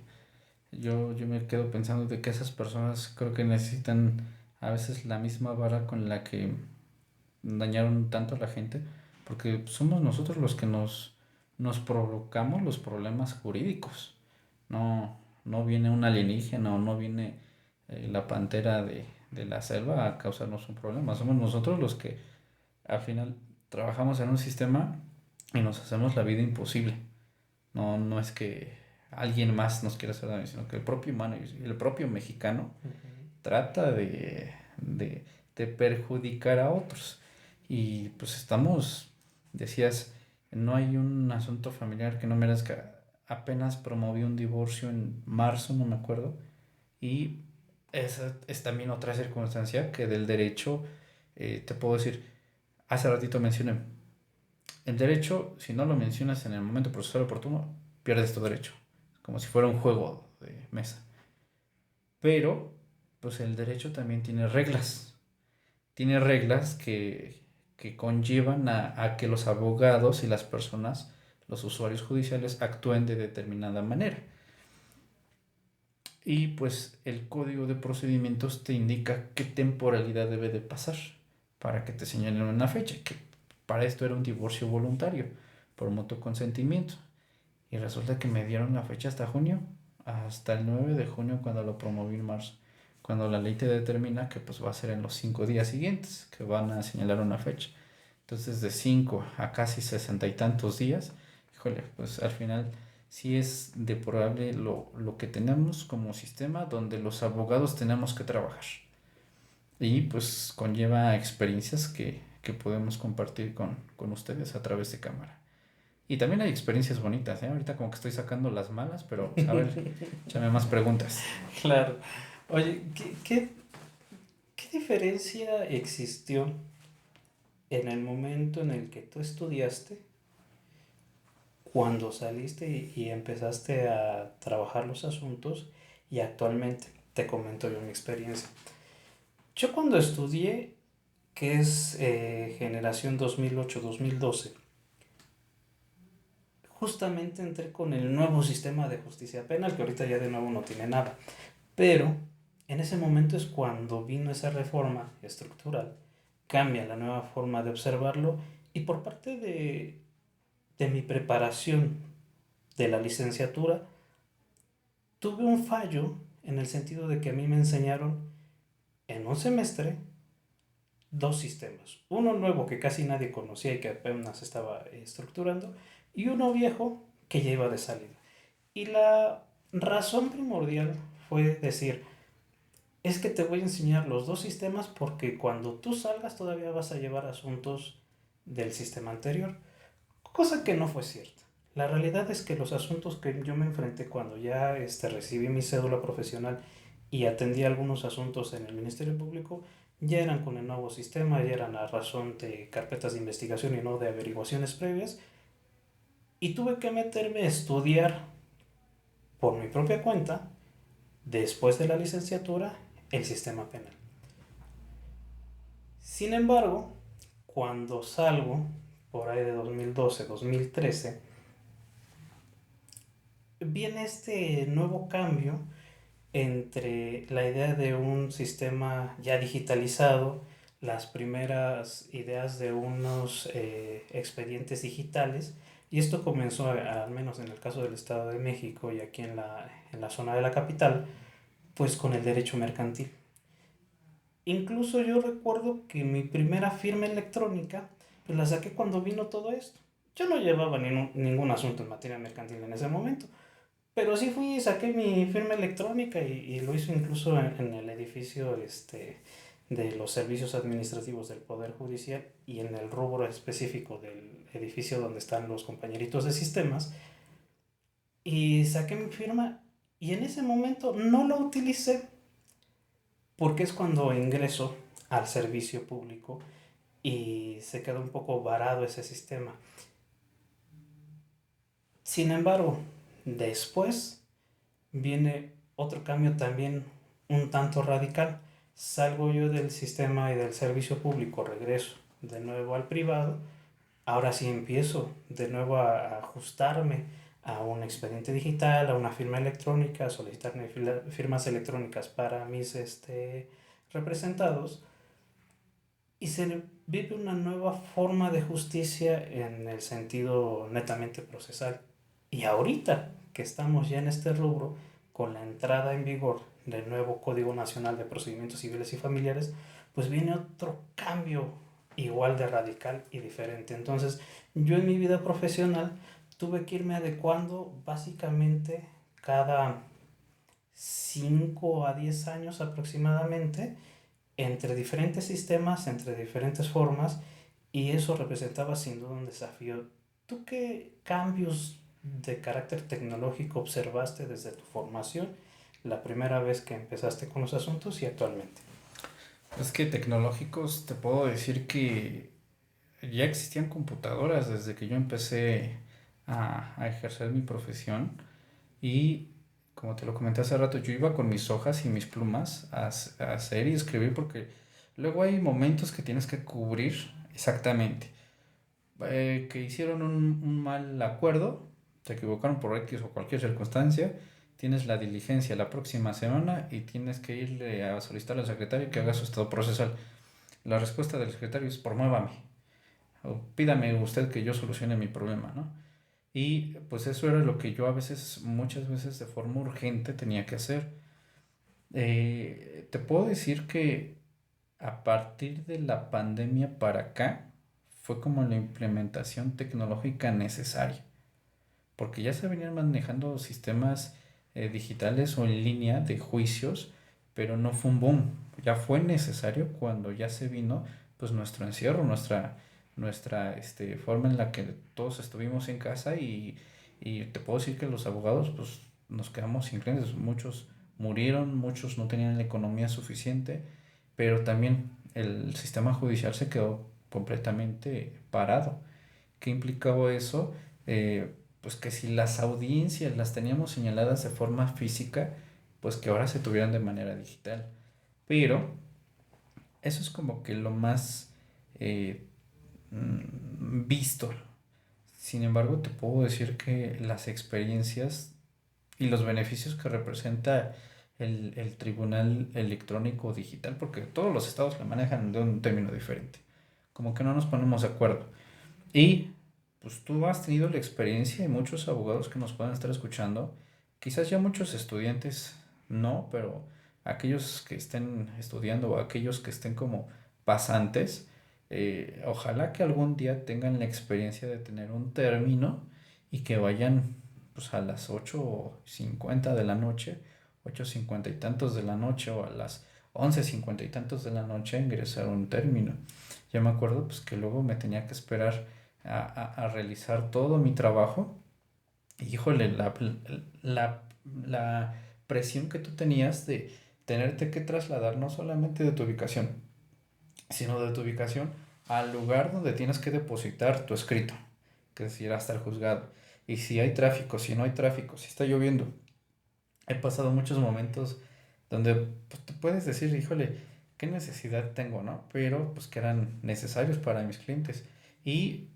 yo me quedo pensando de que esas personas creo que necesitan a veces la misma vara con la que dañaron tanto a la gente, porque somos nosotros los que nos provocamos los problemas jurídicos. No viene un alienígena o no viene la pantera de la selva a causarnos un problema. Somos nosotros los que al final trabajamos en un sistema y nos hacemos la vida imposible. No es que alguien más nos quiera hacer daño, sino que el propio humano y el propio mexicano Uh -huh. trata de perjudicar a otros. Y pues decías, no hay un asunto familiar que no merezca. Apenas promoví un divorcio en marzo, no me acuerdo, y esa es también otra circunstancia que del derecho, te puedo decir, hace ratito mencioné, el derecho, si no lo mencionas en el momento procesal oportuno, pierdes tu derecho, como si fuera un juego de mesa. Pero, pues el derecho también tiene reglas que conllevan a que los abogados y las personas, los usuarios judiciales, actúen de determinada manera. Y pues el código de procedimientos te indica qué temporalidad debe de pasar para que te señalen una fecha, que para esto era un divorcio voluntario por mutuo consentimiento. Y resulta que me dieron la fecha hasta junio, hasta el 9 de junio cuando lo promoví en marzo, cuando la ley te determina que pues va a ser en los 5 días siguientes que van a señalar una fecha. Entonces de 5 a casi 60 y tantos días, híjole, pues al final sí es deplorable lo que tenemos como sistema donde los abogados tenemos que trabajar. Y pues conlleva experiencias que podemos compartir con ustedes a través de cámara. Y también hay experiencias bonitas, ¿eh? Ahorita como que estoy sacando las malas, pero pues, a ver, échame más preguntas. Claro. Oye, ¿qué diferencia existió en el momento en el que tú estudiaste, cuando saliste y empezaste a trabajar los asuntos y actualmente? Te comento yo mi experiencia. Yo cuando estudié, que es generación 2008-2012, justamente entré con el nuevo sistema de justicia penal, que ahorita ya de nuevo no tiene nada. Pero en ese momento es cuando vino esa reforma estructural, cambia la nueva forma de observarlo, y por parte de mi preparación de la licenciatura, tuve un fallo en el sentido de que a mí me enseñaron en un semestre dos sistemas. Uno nuevo que casi nadie conocía y que apenas estaba estructurando, y uno viejo que ya iba de salida. Y la razón primordial fue decir, es que te voy a enseñar los dos sistemas porque cuando tú salgas todavía vas a llevar asuntos del sistema anterior, cosa que no fue cierta. La realidad es que los asuntos que yo me enfrenté cuando ya recibí mi cédula profesional y atendí algunos asuntos en el Ministerio Público ya eran con el nuevo sistema, ya eran a razón de carpetas de investigación y no de averiguaciones previas, y tuve que meterme a estudiar por mi propia cuenta, después de la licenciatura, el sistema penal. Sin embargo, cuando salgo, por ahí de 2012-2013, viene este nuevo cambio entre la idea de un sistema ya digitalizado, las primeras ideas de unos expedientes digitales, y esto comenzó, al menos en el caso del Estado de México y aquí en la zona de la capital, pues con el derecho mercantil. Incluso yo recuerdo que mi primera firma electrónica pues la saqué cuando vino todo esto. Yo no llevaba ningún asunto en materia mercantil en ese momento, pero sí fui y saqué mi firma electrónica y lo hizo incluso en el edificio de los servicios administrativos del Poder Judicial y en el rubro específico del edificio donde están los compañeritos de sistemas. Y saqué mi firma y en ese momento no la utilicé porque es cuando ingreso al servicio público y se queda un poco varado ese sistema. Sin embargo, después viene otro cambio también un tanto radical. Salgo yo del sistema y del servicio público, regreso de nuevo al privado. Ahora sí empiezo de nuevo a ajustarme a un expediente digital, a una firma electrónica, a solicitar firmas electrónicas para mis representados, y se vive una nueva forma de justicia en el sentido netamente procesal. Y ahorita que estamos ya en este rubro, con la entrada en vigor del nuevo Código Nacional de Procedimientos Civiles y Familiares, pues viene otro cambio igual de radical y diferente. Entonces, yo en mi vida profesional tuve que irme adecuando básicamente cada 5 a 10 años aproximadamente entre diferentes sistemas, entre diferentes formas, y eso representaba sin duda un desafío. ¿Tú qué cambios de carácter tecnológico observaste desde tu formación la primera vez que empezaste con los asuntos y actualmente? Es que tecnológicos te puedo decir que ya existían computadoras desde que yo empecé a ejercer mi profesión y como te lo comenté hace rato, yo iba con mis hojas y mis plumas a hacer y escribir porque luego hay momentos que tienes que cubrir exactamente. Que hicieron un mal acuerdo, se equivocaron por X o cualquier circunstancia, tienes la diligencia la próxima semana y tienes que irle a solicitar al secretario que haga su estado procesal. La respuesta del secretario es promuévame o pídame usted que yo solucione mi problema, ¿no? Y pues eso era lo que yo a veces, muchas veces de forma urgente tenía que hacer. Te puedo decir que a partir de la pandemia para acá fue como la implementación tecnológica necesaria, porque ya se venían manejando sistemas digitales o en línea de juicios, pero no fue un boom. Ya fue necesario cuando ya se vino pues nuestro encierro, nuestra forma en la que todos estuvimos en casa y te puedo decir que los abogados pues nos quedamos sin clientes, muchos murieron, muchos no tenían la economía suficiente, pero también el sistema judicial se quedó completamente parado. ¿Qué implicaba eso? Pues que si las audiencias las teníamos señaladas de forma física, pues que ahora se tuvieran de manera digital. Pero eso es como que lo más eh, visto. Sin embargo, te puedo decir que las experiencias y los beneficios que representa el tribunal electrónico digital, porque todos los estados la manejan de un término diferente, como que no nos ponemos de acuerdo. Y pues tú has tenido la experiencia y muchos abogados que nos puedan estar escuchando, quizás ya muchos estudiantes no, pero aquellos que estén estudiando o aquellos que estén como pasantes, ojalá que algún día tengan la experiencia de tener un término y que vayan pues a las 8:50 de la noche, 8:50 y tantos de la noche o a las 11:50 y tantos de la noche a ingresar un término. Ya me acuerdo pues que luego me tenía que esperar a realizar todo mi trabajo. Y híjole, la, la presión que tú tenías de tenerte que trasladar no solamente de tu ubicación, sino de tu ubicación al lugar donde tienes que depositar tu escrito, que es ir hasta el juzgado. Y si hay tráfico, si no hay tráfico, si está lloviendo. He pasado muchos momentos donde pues, te puedes decir, híjole, qué necesidad tengo, ¿no? Pero pues que eran necesarios para mis clientes. Y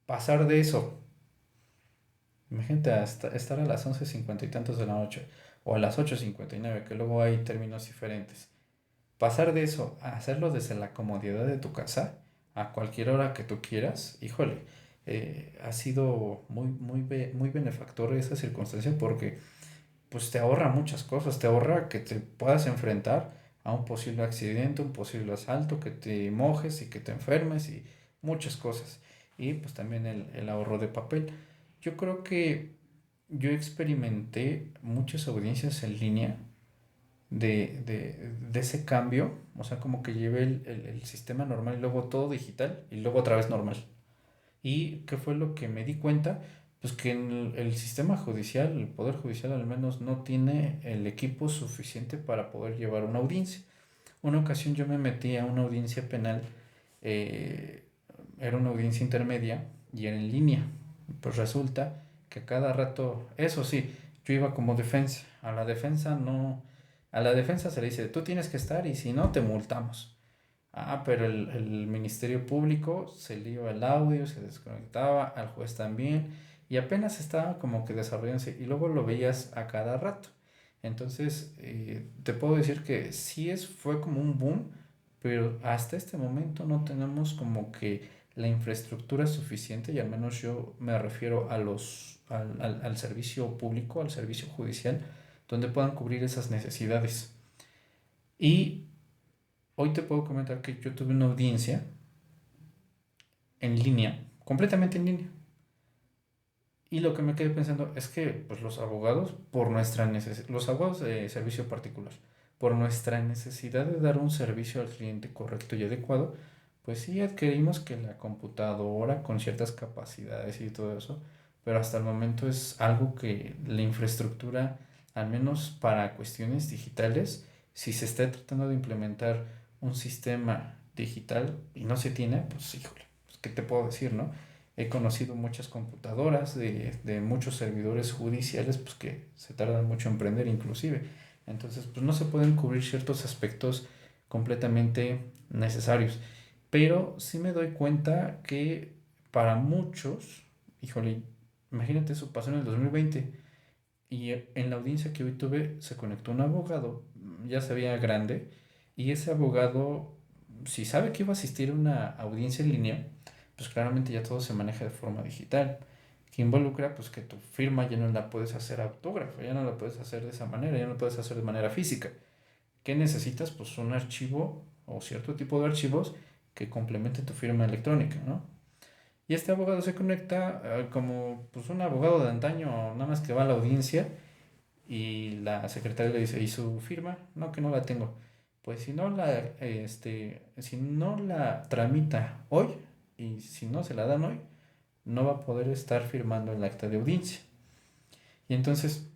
pasar de eso, imagínate estar a las 11:50 y tantos de la noche o a las 8:59, que luego hay términos diferentes. Pasar de eso a hacerlo desde la comodidad de tu casa a cualquier hora que tú quieras, híjole, ha sido muy benefactor esa circunstancia porque pues te ahorra muchas cosas, te ahorra que te puedas enfrentar a un posible accidente, un posible asalto, que te mojes y que te enfermes y muchas cosas. Y pues también el ahorro de papel. Yo creo que yo experimenté muchas audiencias en línea de ese cambio, o sea, como que llevé el sistema normal y luego todo digital y luego otra vez normal. ¿Y qué fue lo que me di cuenta? Pues que en el sistema judicial, el Poder Judicial al menos no tiene el equipo suficiente para poder llevar una audiencia. Una ocasión yo me metí a una audiencia penal, eh, era una audiencia intermedia y era en línea. Pues resulta que cada rato, eso sí, yo iba como defensa. A la defensa no, a la defensa se le dice, tú tienes que estar y si no, te multamos. Ah, pero el Ministerio Público se le iba el audio, se desconectaba, al juez también, y apenas estaba como que desarrollándose, y luego lo veías a cada rato. Entonces, te puedo decir que sí fue como un boom, pero hasta este momento no tenemos como que la infraestructura suficiente, y al menos yo me refiero al servicio público, al servicio judicial, donde puedan cubrir esas necesidades. Y hoy te puedo comentar que yo tuve una audiencia en línea, completamente en línea. Y lo que me quedé pensando es que pues, los abogados, por nuestra necesidad, los abogados de servicio particular, por nuestra necesidad de dar un servicio al cliente correcto y adecuado, pues sí adquirimos que la computadora con ciertas capacidades y todo eso, pero hasta el momento es algo que la infraestructura, al menos para cuestiones digitales, si se está tratando de implementar un sistema digital y no se tiene, pues híjole, pues, ¿qué te puedo decir, no? He conocido muchas computadoras de muchos servidores judiciales pues que se tardan mucho en prender inclusive. Entonces pues no se pueden cubrir ciertos aspectos completamente necesarios. Pero sí me doy cuenta que para muchos, híjole, imagínate, eso pasó en el 2020 y en la audiencia que hoy tuve se conectó un abogado, ya se veía grande, y ese abogado, si sabe que iba a asistir a una audiencia en línea, pues claramente ya todo se maneja de forma digital, que involucra pues que tu firma ya no la puedes hacer autógrafo, ya no la puedes hacer de esa manera, ya no la puedes hacer de manera física. ¿Qué necesitas? Pues un archivo o cierto tipo de archivos que complemente tu firma electrónica, ¿no? Y este abogado se conecta como pues un abogado de antaño, nada más que va a la audiencia y la secretaria le dice, ¿y su firma? No, que no la tengo. Pues si no la tramita hoy y si no se la dan hoy, no va a poder estar firmando el acta de audiencia. Y entonces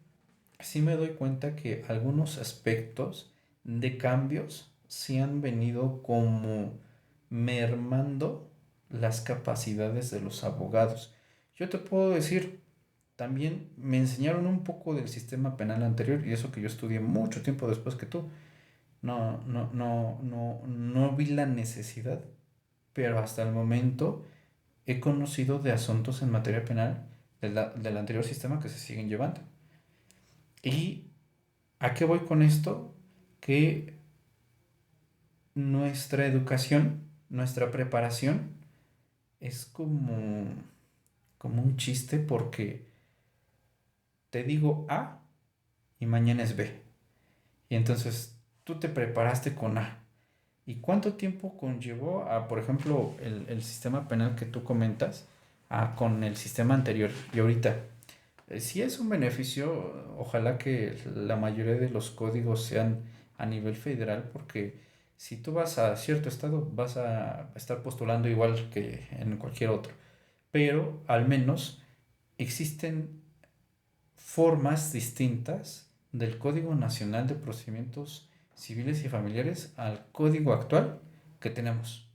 sí me doy cuenta que algunos aspectos de cambios sí han venido como mermando las capacidades de los abogados. Yo te puedo decir, también me enseñaron un poco del sistema penal anterior y eso que yo estudié mucho tiempo después que tú. No vi la necesidad, pero hasta el momento he conocido de asuntos en materia penal del anterior sistema que se siguen llevando. ¿Y a qué voy con esto? Que nuestra educación, nuestra preparación es como un chiste porque te digo A y mañana es B. Y entonces tú te preparaste con A. ¿Y cuánto tiempo conllevó a, por ejemplo, el sistema penal que tú comentas con el sistema anterior y ahorita? Sí es un beneficio, ojalá que la mayoría de los códigos sean a nivel federal, porque si tú vas a cierto estado vas a estar postulando igual que en cualquier otro, pero al menos existen formas distintas del Código Nacional de Procedimientos Civiles y Familiares al código actual que tenemos.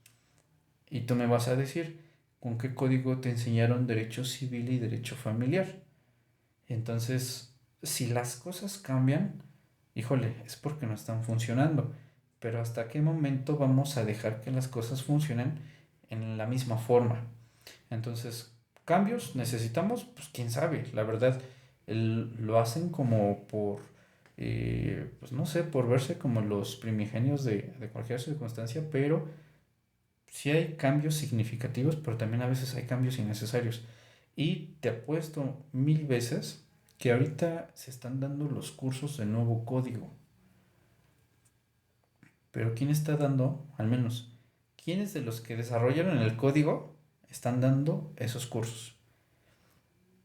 Y tú me vas a decir con qué código te enseñaron derecho civil y derecho familiar. Entonces, si las cosas cambian, híjole, es porque no están funcionando. Pero ¿hasta qué momento vamos a dejar que las cosas funcionen en la misma forma? Entonces, cambios necesitamos, pues quién sabe, la verdad, lo hacen como pues no sé, por verse como los primigenios de cualquier circunstancia, pero sí hay cambios significativos, pero también a veces hay cambios innecesarios. Y te apuesto 1000 veces que ahorita se están dando los cursos de nuevo código. Pero ¿quién está dando, al menos, quiénes de los que desarrollaron el código están dando esos cursos?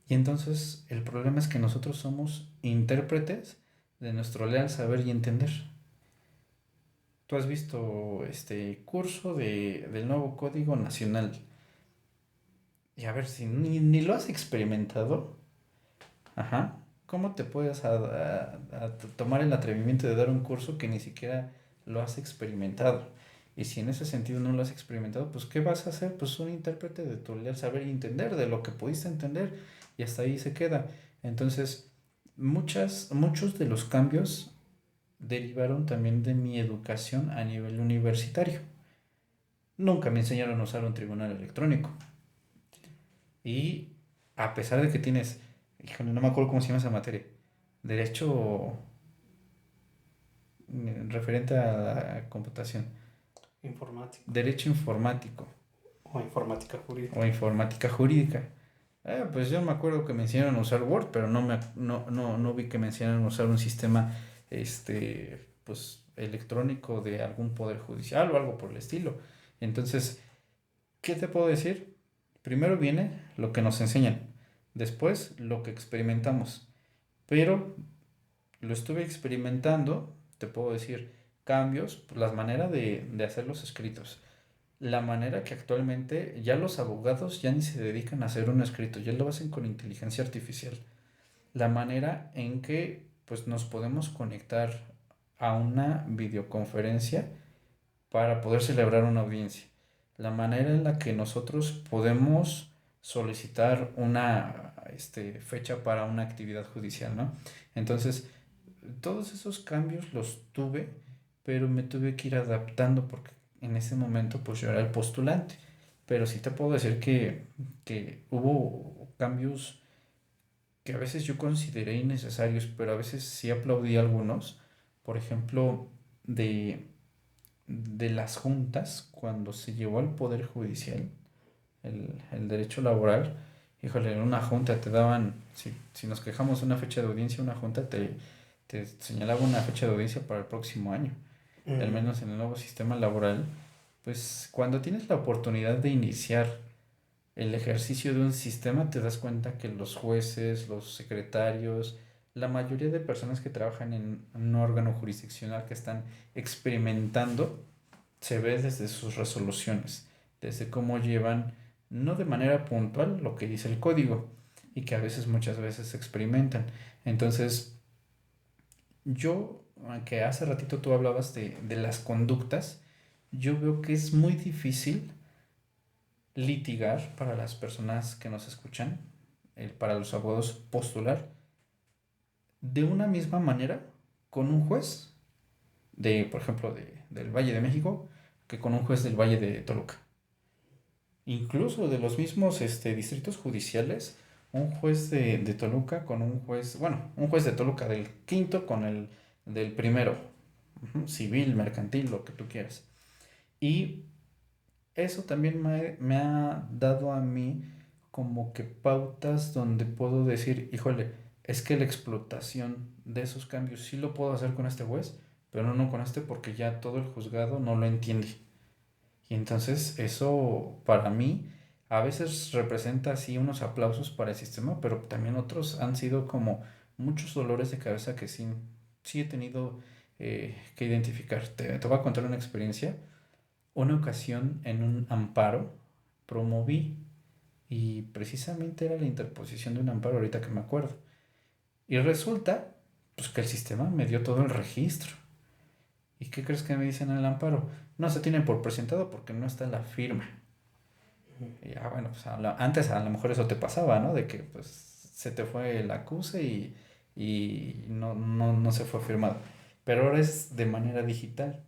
Y entonces el problema es que nosotros somos intérpretes de nuestro leal saber y entender. Tú has visto este curso del nuevo Código Nacional. Y a ver, si ni lo has experimentado, ajá, ¿cómo te puedes a tomar el atrevimiento de dar un curso que ni siquiera lo has experimentado? Y si en ese sentido no lo has experimentado, pues ¿qué vas a hacer? Pues un intérprete de tu leal saber y entender, de lo que pudiste entender, y hasta ahí se queda. Entonces, muchos de los cambios derivaron también de mi educación a nivel universitario. Nunca me enseñaron a usar un tribunal electrónico. Y a pesar de que tienes, híjole, no me acuerdo cómo se llama esa materia, derecho referente a la computación, Informático derecho informático o informática o jurídica. informática jurídica. Pues yo me acuerdo que me enseñaron a usar Word, pero no vi que me enseñaran a usar un sistema pues electrónico de algún poder judicial o algo por el estilo. Entonces, ¿qué te puedo decir? Primero viene lo que nos enseñan, después lo que experimentamos. Pero lo estuve experimentando te puedo decir cambios, pues, las maneras de hacer los escritos. La manera que actualmente ya los abogados ya ni se dedican a hacer un escrito, ya lo hacen con inteligencia artificial. La manera en que pues nos podemos conectar a una videoconferencia para poder celebrar una audiencia. La manera en la que nosotros podemos solicitar una fecha para una actividad judicial, ¿no? Entonces, todos esos cambios los tuve, pero me tuve que ir adaptando porque en ese momento pues yo era el postulante. Pero sí te puedo decir que hubo cambios que a veces yo consideré innecesarios, pero a veces sí aplaudí algunos. Por ejemplo, de, de las juntas, cuando se llevó al Poder Judicial el derecho laboral, híjole, en una junta te daban, si nos quejamos de una fecha de audiencia, una junta te señalaba una fecha de audiencia para el próximo año. Al Mm, menos en el nuevo sistema laboral, pues cuando tienes la oportunidad de iniciar el ejercicio de un sistema, te das cuenta que los jueces, los secretarios, la mayoría de personas que trabajan en un órgano jurisdiccional que están experimentando, se ve desde sus resoluciones, desde cómo llevan, no de manera puntual, lo que dice el código, y que a veces, muchas veces se experimentan. Entonces, yo, que hace ratito tú hablabas de las conductas, yo veo que es muy difícil litigar para las personas que nos escuchan, para los abogados postular, de una misma manera con un juez por ejemplo, del Valle de México, que con un juez del Valle de Toluca. Incluso de los mismos distritos judiciales, un juez de Toluca con un juez, bueno, un juez de Toluca del quinto con el del primero, civil, mercantil, lo que tú quieras. Y eso también me ha dado a mí como que pautas donde puedo decir, híjole, es que la explotación de esos cambios sí lo puedo hacer con este juez, pero no con este porque ya todo el juzgado no lo entiende. Y entonces eso para mí a veces representa así unos aplausos para el sistema, pero también otros han sido como muchos dolores de cabeza que sí he tenido que identificar. Te voy a contar una experiencia. Una ocasión en un amparo promoví y precisamente era la interposición de un amparo ahorita que me acuerdo. Y resulta pues que el sistema me dio todo el registro. ¿Y qué crees que me dicen en el amparo? No se tiene por presentado porque no está la firma. Y bueno, pues antes a lo mejor eso te pasaba, ¿no? De que pues se te fue el acuse y no se fue firmado. Pero ahora es de manera digital.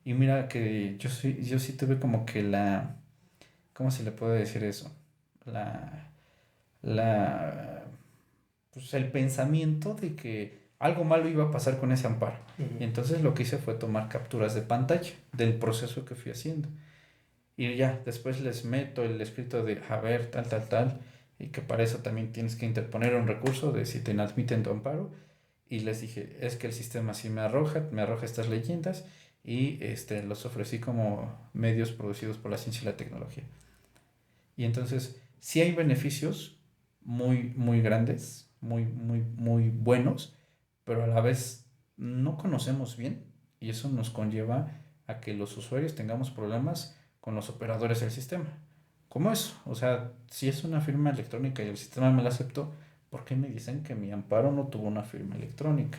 Y mira que yo sí tuve como que ¿cómo se le puede decir eso? La, la, pues el pensamiento de que algo malo iba a pasar con ese amparo. Y mm, entonces lo que hice fue tomar capturas de pantalla del proceso que fui haciendo. Y ya, después les meto el escrito de, a ver, tal, tal, tal, y que para eso también tienes que interponer un recurso de si te inadmiten tu amparo. Y les dije, es que el sistema sí me arroja estas leyendas y los ofrecí como medios producidos por la ciencia y la tecnología. Y entonces, sí hay beneficios muy, muy grandes, muy, muy, muy buenos, pero a la vez no conocemos bien y eso nos conlleva a que los usuarios tengamos problemas con los operadores del sistema. ¿Cómo es? O sea, si es una firma electrónica y el sistema me la aceptó, ¿por qué me dicen que mi amparo no tuvo una firma electrónica?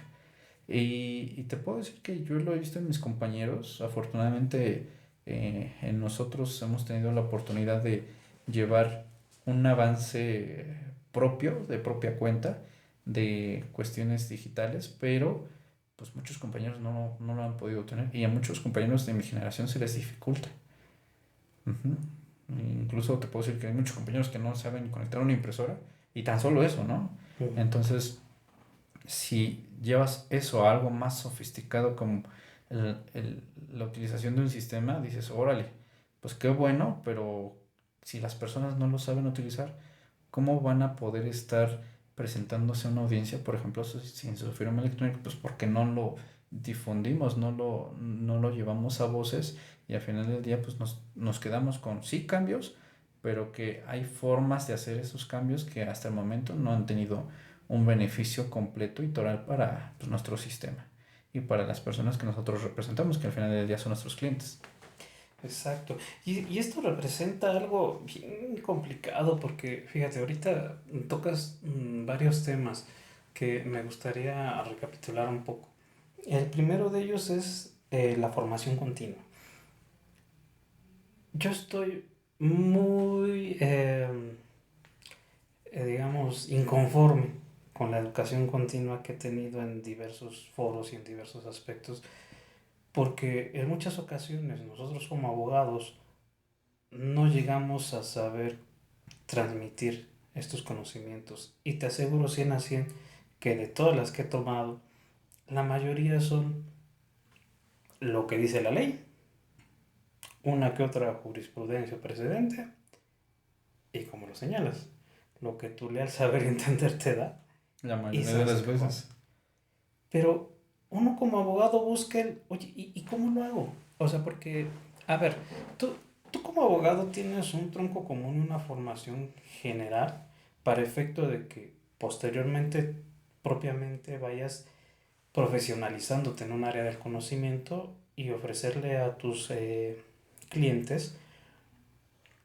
Y te puedo decir que yo lo he visto en mis compañeros. Afortunadamente, en nosotros hemos tenido la oportunidad de llevar un avance propio, de propia cuenta, de cuestiones digitales, pero pues muchos compañeros no lo han podido tener y a muchos compañeros de mi generación se les dificulta. Ujú. Incluso te puedo decir que hay muchos compañeros que no saben conectar una impresora y tan solo eso, ¿no? mm. Entonces, si llevas eso a algo más sofisticado como la utilización de un sistema, dices, órale, pues qué bueno, pero si las personas no lo saben utilizar, ¿cómo van a poder estar presentándose a una audiencia, por ejemplo, sin su firma electrónica? Pues porque no lo difundimos, no lo llevamos a voces y al final del día pues nos quedamos con sí cambios, pero que hay formas de hacer esos cambios que hasta el momento no han tenido un beneficio completo y total para pues, nuestro sistema. y para las personas que nosotros representamos, que al final del día son nuestros clientes. Exacto. Y esto representa algo bien complicado porque, fíjate, ahorita tocas varios temas que me gustaría recapitular un poco. El primero de ellos es la formación continua. Yo estoy muy, digamos, inconforme con la educación continua que he tenido en diversos foros y en diversos aspectos, porque en muchas ocasiones nosotros como abogados no llegamos a saber transmitir estos conocimientos. Y te aseguro 100 a 100 que de todas las que he tomado, la mayoría son lo que dice la ley, una que otra jurisprudencia precedente, y como lo señalas, lo que tú le al saber y entender te da, La y mayoría de sabes las acá. veces. Pero uno como abogado busca el, oye, ¿y cómo lo hago? O sea, porque, a ver, tú, tú como abogado tienes un tronco común y una formación general para efecto de que posteriormente propiamente vayas profesionalizándote en un área del conocimiento y ofrecerle a tus clientes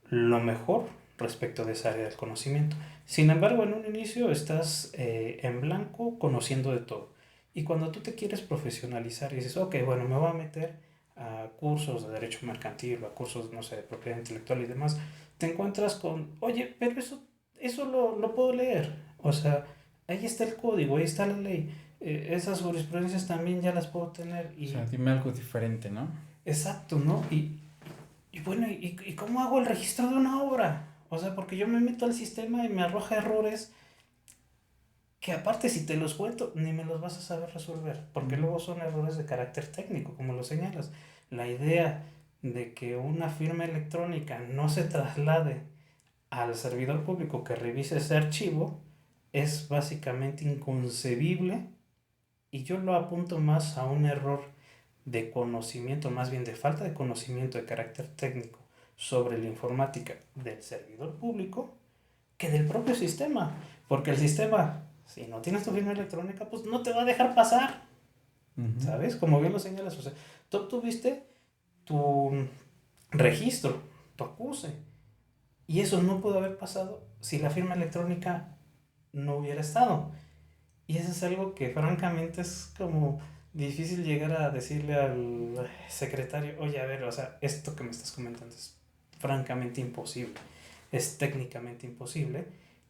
lo mejor respecto de esa área del conocimiento. Sin embargo, en un inicio estás en blanco conociendo de todo. Y cuando tú te quieres profesionalizar y dices, ok, bueno, me voy a meter a cursos de derecho mercantil o a cursos, no sé, de propiedad intelectual y demás, te encuentras con, oye, pero eso lo puedo leer. O sea, ahí está el código, ahí está la ley. Esas jurisprudencias también ya las puedo tener. O sea, Y dime algo diferente, ¿no? exacto, ¿no? Y bueno, ¿y cómo hago el registro de una obra? O sea, porque yo me meto al sistema y me arroja errores que aparte si te los cuento ni me los vas a saber resolver, porque Mm. luego son errores de carácter técnico, como lo señalas. La idea de que una firma electrónica no se traslade al servidor público que revise ese archivo es básicamente inconcebible y yo lo apunto más a un error de conocimiento, más bien de falta de conocimiento de carácter técnico sobre la informática del servidor público que del propio sistema. Porque el sistema, si no tienes tu firma electrónica, pues no te va a dejar pasar. Ujú. ¿Sabes? Como bien lo señalas. O sea, tú obtuviste tu registro, tu acuse. Y eso no pudo haber pasado si la firma electrónica no hubiera estado. Y eso es algo que francamente es como difícil llegar a decirle al secretario, oye, a ver, o sea, esto que me estás comentando es francamente imposible, es técnicamente imposible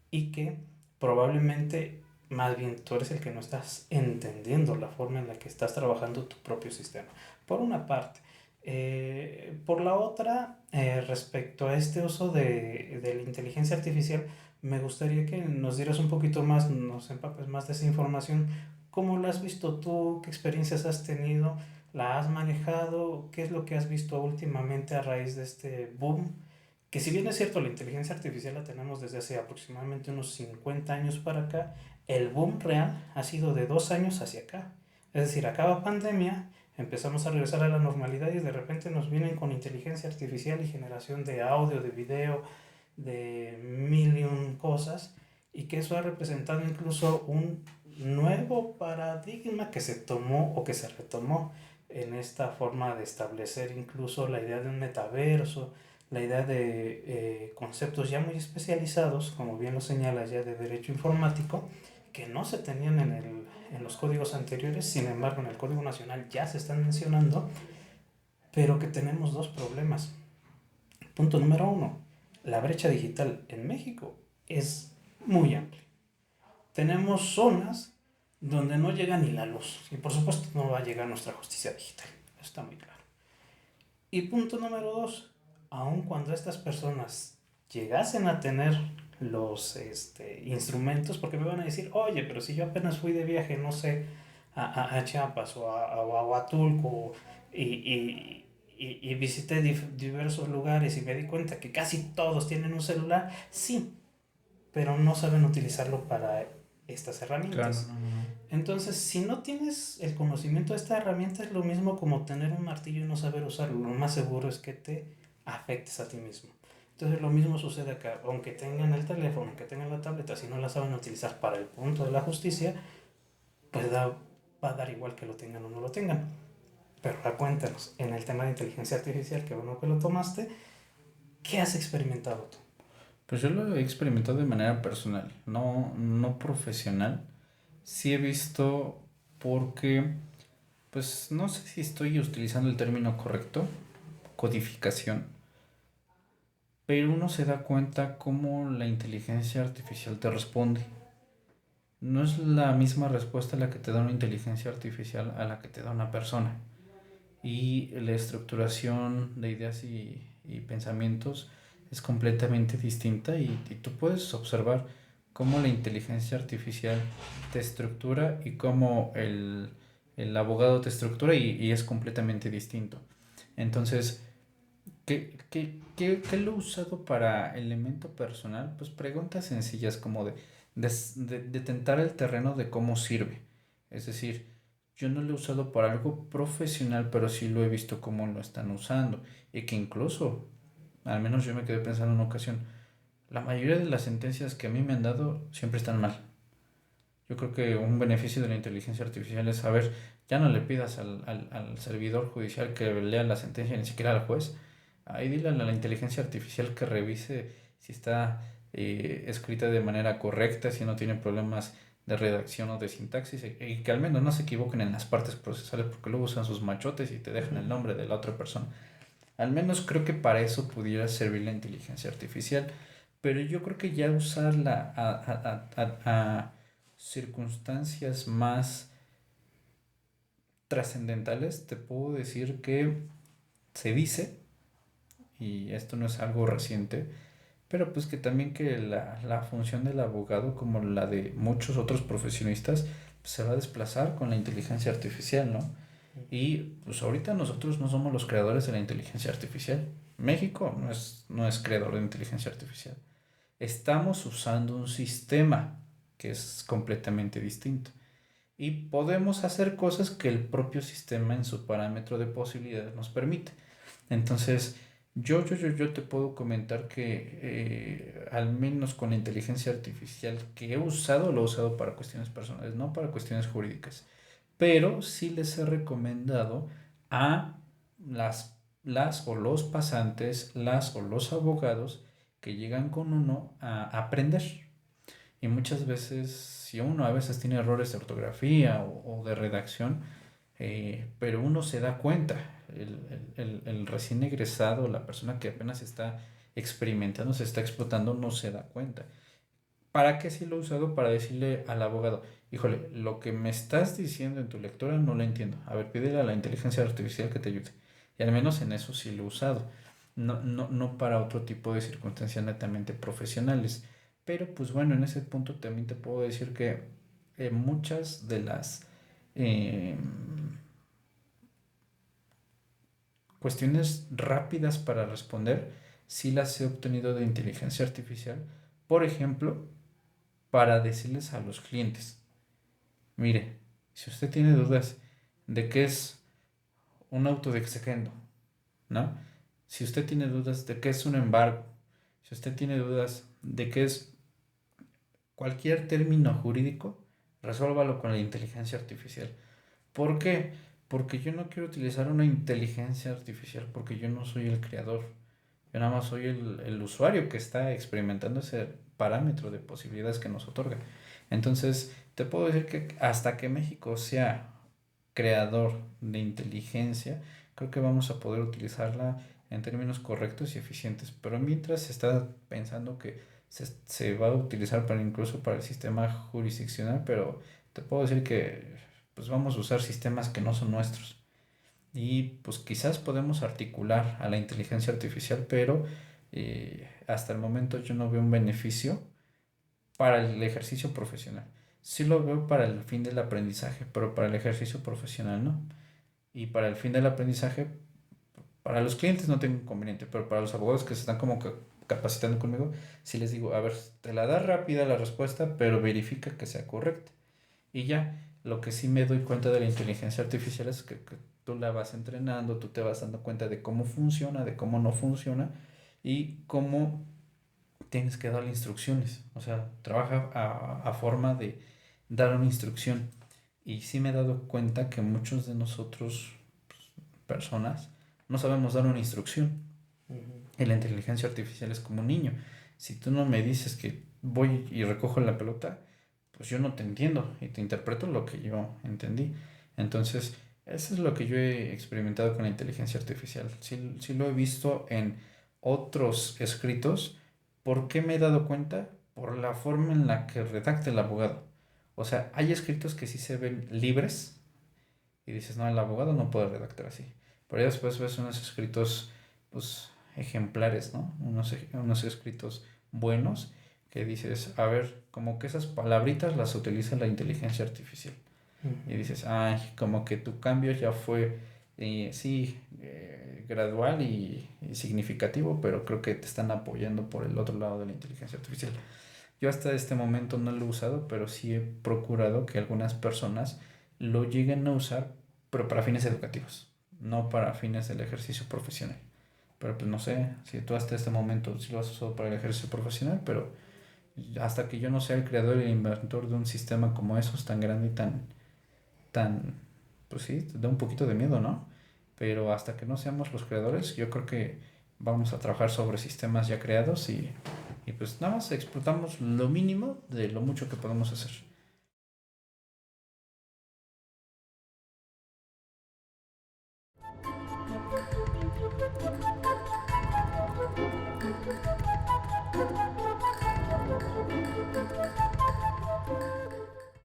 y que probablemente más bien tú eres el que no estás entendiendo la forma en la que estás trabajando tu propio sistema. Por una parte. Por la otra, respecto a este uso de la inteligencia artificial, me gustaría que nos dieras un poquito más, nos empapes más de esa información. ¿Cómo la has visto tú? ¿Qué experiencias has tenido? ¿La has manejado? ¿Qué es lo que has visto últimamente a raíz de este boom? Que si bien es cierto, la inteligencia artificial la tenemos desde hace aproximadamente unos 50 años para acá, el boom real ha sido de 2 años hacia acá. Es decir, acaba pandemia, empezamos a regresar a la normalidad y de repente nos vienen con inteligencia artificial y generación de audio, de video, de mil y un cosas, y que eso ha representado incluso un nuevo paradigma que se tomó o que se retomó en esta forma de establecer incluso la idea de un metaverso, la idea de conceptos ya muy especializados, como bien lo señala ya de derecho informático, que no se tenían en los códigos anteriores, sin embargo en el Código Nacional ya se están mencionando, pero que tenemos dos problemas. Punto número uno, la brecha digital en México es muy amplia. Tenemos zonas donde no llega ni la luz y por supuesto no va a llegar nuestra justicia digital. Eso está muy claro. Y punto número dos, aun cuando estas personas llegasen a tener los instrumentos, porque me van a decir, oye, pero si yo apenas fui de viaje, no sé, a Chiapas o a Huatulco y visité diversos lugares y me di cuenta que casi todos tienen un celular, sí, pero no saben utilizarlo para estas Claro, herramientas. no, no, no. Entonces, si no tienes el conocimiento de esta herramienta, es lo mismo como tener un martillo y no saber usarlo. Lo más seguro es que te afectes a ti mismo. Entonces, lo mismo sucede acá. Aunque tengan el teléfono, aunque tengan la tableta, si no la saben utilizar para el punto de la justicia, pues va va a dar igual que lo tengan o no lo tengan. Pero ahora cuéntanos, en el tema de inteligencia artificial, que bueno que lo tomaste, ¿qué has experimentado tú? Pues yo lo he experimentado de manera personal, no profesional. Sí he visto porque, pues no sé si estoy utilizando el término correcto, codificación, pero uno se da cuenta cómo la inteligencia artificial te responde. No es la misma respuesta la que te da una inteligencia artificial a la que te da una persona. Y la estructuración de ideas y pensamientos es completamente distinta y tú puedes observar cómo la inteligencia artificial te estructura y cómo el abogado te estructura y es completamente distinto. Entonces, ¿qué lo he usado para elemento personal? Pues preguntas sencillas como de tentar el terreno de cómo sirve. Es decir, yo no lo he usado para algo profesional, pero sí lo he visto cómo lo están usando. Y que incluso, al menos yo me quedé pensando en una ocasión, la mayoría de las sentencias que a mí me han dado siempre están mal. Yo creo que un beneficio de la inteligencia artificial es saber, ya no le pidas al servidor judicial que lea la sentencia, ni siquiera al juez. Ahí dile a la inteligencia artificial que revise si está escrita de manera correcta, si no tiene problemas de redacción o de sintaxis, y que al menos no se equivoquen en las partes procesales, porque luego usan sus machotes y te dejan el nombre de la otra persona. Al menos creo que para eso pudiera servir la inteligencia artificial, pero yo creo que ya usarla a circunstancias más trascendentales, te puedo decir que se dice, y esto no es algo reciente, pero pues que también que la función del abogado, como la de muchos otros profesionistas, pues se va a desplazar con la inteligencia artificial, ¿no? Y pues ahorita nosotros no somos los creadores de la inteligencia artificial. México no es creador de inteligencia artificial. Estamos usando un sistema que es completamente distinto. Y podemos hacer cosas que el propio sistema en su parámetro de posibilidades nos permite. Entonces, yo te puedo comentar que al menos con la inteligencia artificial que he usado, lo he usado para cuestiones personales, no para cuestiones jurídicas. Pero sí les he recomendado a las o los pasantes, las o los abogados que llegan con uno a aprender. Y muchas veces, si uno a veces tiene errores de ortografía o de redacción, pero uno se da cuenta, el recién egresado, la persona que apenas está experimentando, se está explotando, no se da cuenta. ¿Para qué sí lo he usado? Para decirle al abogado, híjole, lo que me estás diciendo en tu lectura no lo entiendo. A ver, pídele a la inteligencia artificial que te ayude. Y al menos en eso sí lo he usado. No para otro tipo de circunstancias netamente profesionales. Pero pues bueno, en ese punto también te puedo decir que muchas de las eh, cuestiones rápidas para responder sí las he obtenido de inteligencia artificial. Por ejemplo, para decirles a los clientes, mire, si usted tiene dudas de qué es un auto de exequendo, ¿no? Si usted tiene dudas de qué es un embargo, si usted tiene dudas de qué es cualquier término jurídico, resuélvalo con la inteligencia artificial. ¿Por qué? Porque yo no quiero utilizar una inteligencia artificial porque yo no soy el creador. Yo nada más soy el usuario que está experimentando ese parámetro de posibilidades que nos otorga. Entonces, te puedo decir que hasta que México sea creador de inteligencia, creo que vamos a poder utilizarla en términos correctos y eficientes. Pero mientras se está pensando que se va a utilizar para incluso para el sistema jurisdiccional, pero te puedo decir que pues vamos a usar sistemas que no son nuestros. Y pues quizás podemos articular a la inteligencia artificial, pero hasta el momento yo no veo un beneficio para el ejercicio profesional. Sí lo veo para el fin del aprendizaje, pero para el ejercicio profesional no. Y para el fin del aprendizaje, para los clientes no tengo inconveniente, pero para los abogados que se están como capacitando conmigo, sí les digo, a ver, te la da rápida la respuesta, pero verifica que sea correcta. Y ya, lo que sí me doy cuenta de la inteligencia artificial es que tú la vas entrenando, tú te vas dando cuenta de cómo funciona, de cómo no funciona y cómo tienes que darle instrucciones. O sea, trabaja a forma de dar una instrucción. Y sí me he dado cuenta que muchos de nosotros, personas, no sabemos dar una instrucción. Ujú. Y la inteligencia artificial es como un niño. Si tú no me dices que voy y recojo la pelota, pues yo no te entiendo y te interpreto lo que yo entendí. Entonces, eso es lo que yo he experimentado con la inteligencia artificial. Sí, sí lo he visto en otros escritos. ¿Por qué me he dado cuenta? Por la forma en la que redacta el abogado. O sea, hay escritos que sí se ven libres y dices, no, el abogado no puede redactar así. Pero ya después ves unos escritos, pues, ejemplares, ¿no? Unos escritos buenos que dices, a ver, como que esas palabritas las utiliza la inteligencia artificial. Y Ujú. dices, ay, como que tu cambio ya fue, sí, gradual y significativo, pero creo que te están apoyando por el otro lado de la inteligencia artificial. Yo hasta este momento no lo he usado, pero sí he procurado que algunas personas lo lleguen a usar, pero para fines educativos, no para fines del ejercicio profesional. Pero pues no sé si tú hasta este momento sí lo has usado para el ejercicio profesional, pero hasta que yo no sea el creador y el inventor de un sistema como esos tan grande y tan, pues sí, te da un poquito de miedo, ¿no? Pero hasta que no seamos los creadores, yo creo que vamos a trabajar sobre sistemas ya creados y pues nada más explotamos lo mínimo de lo mucho que podemos hacer.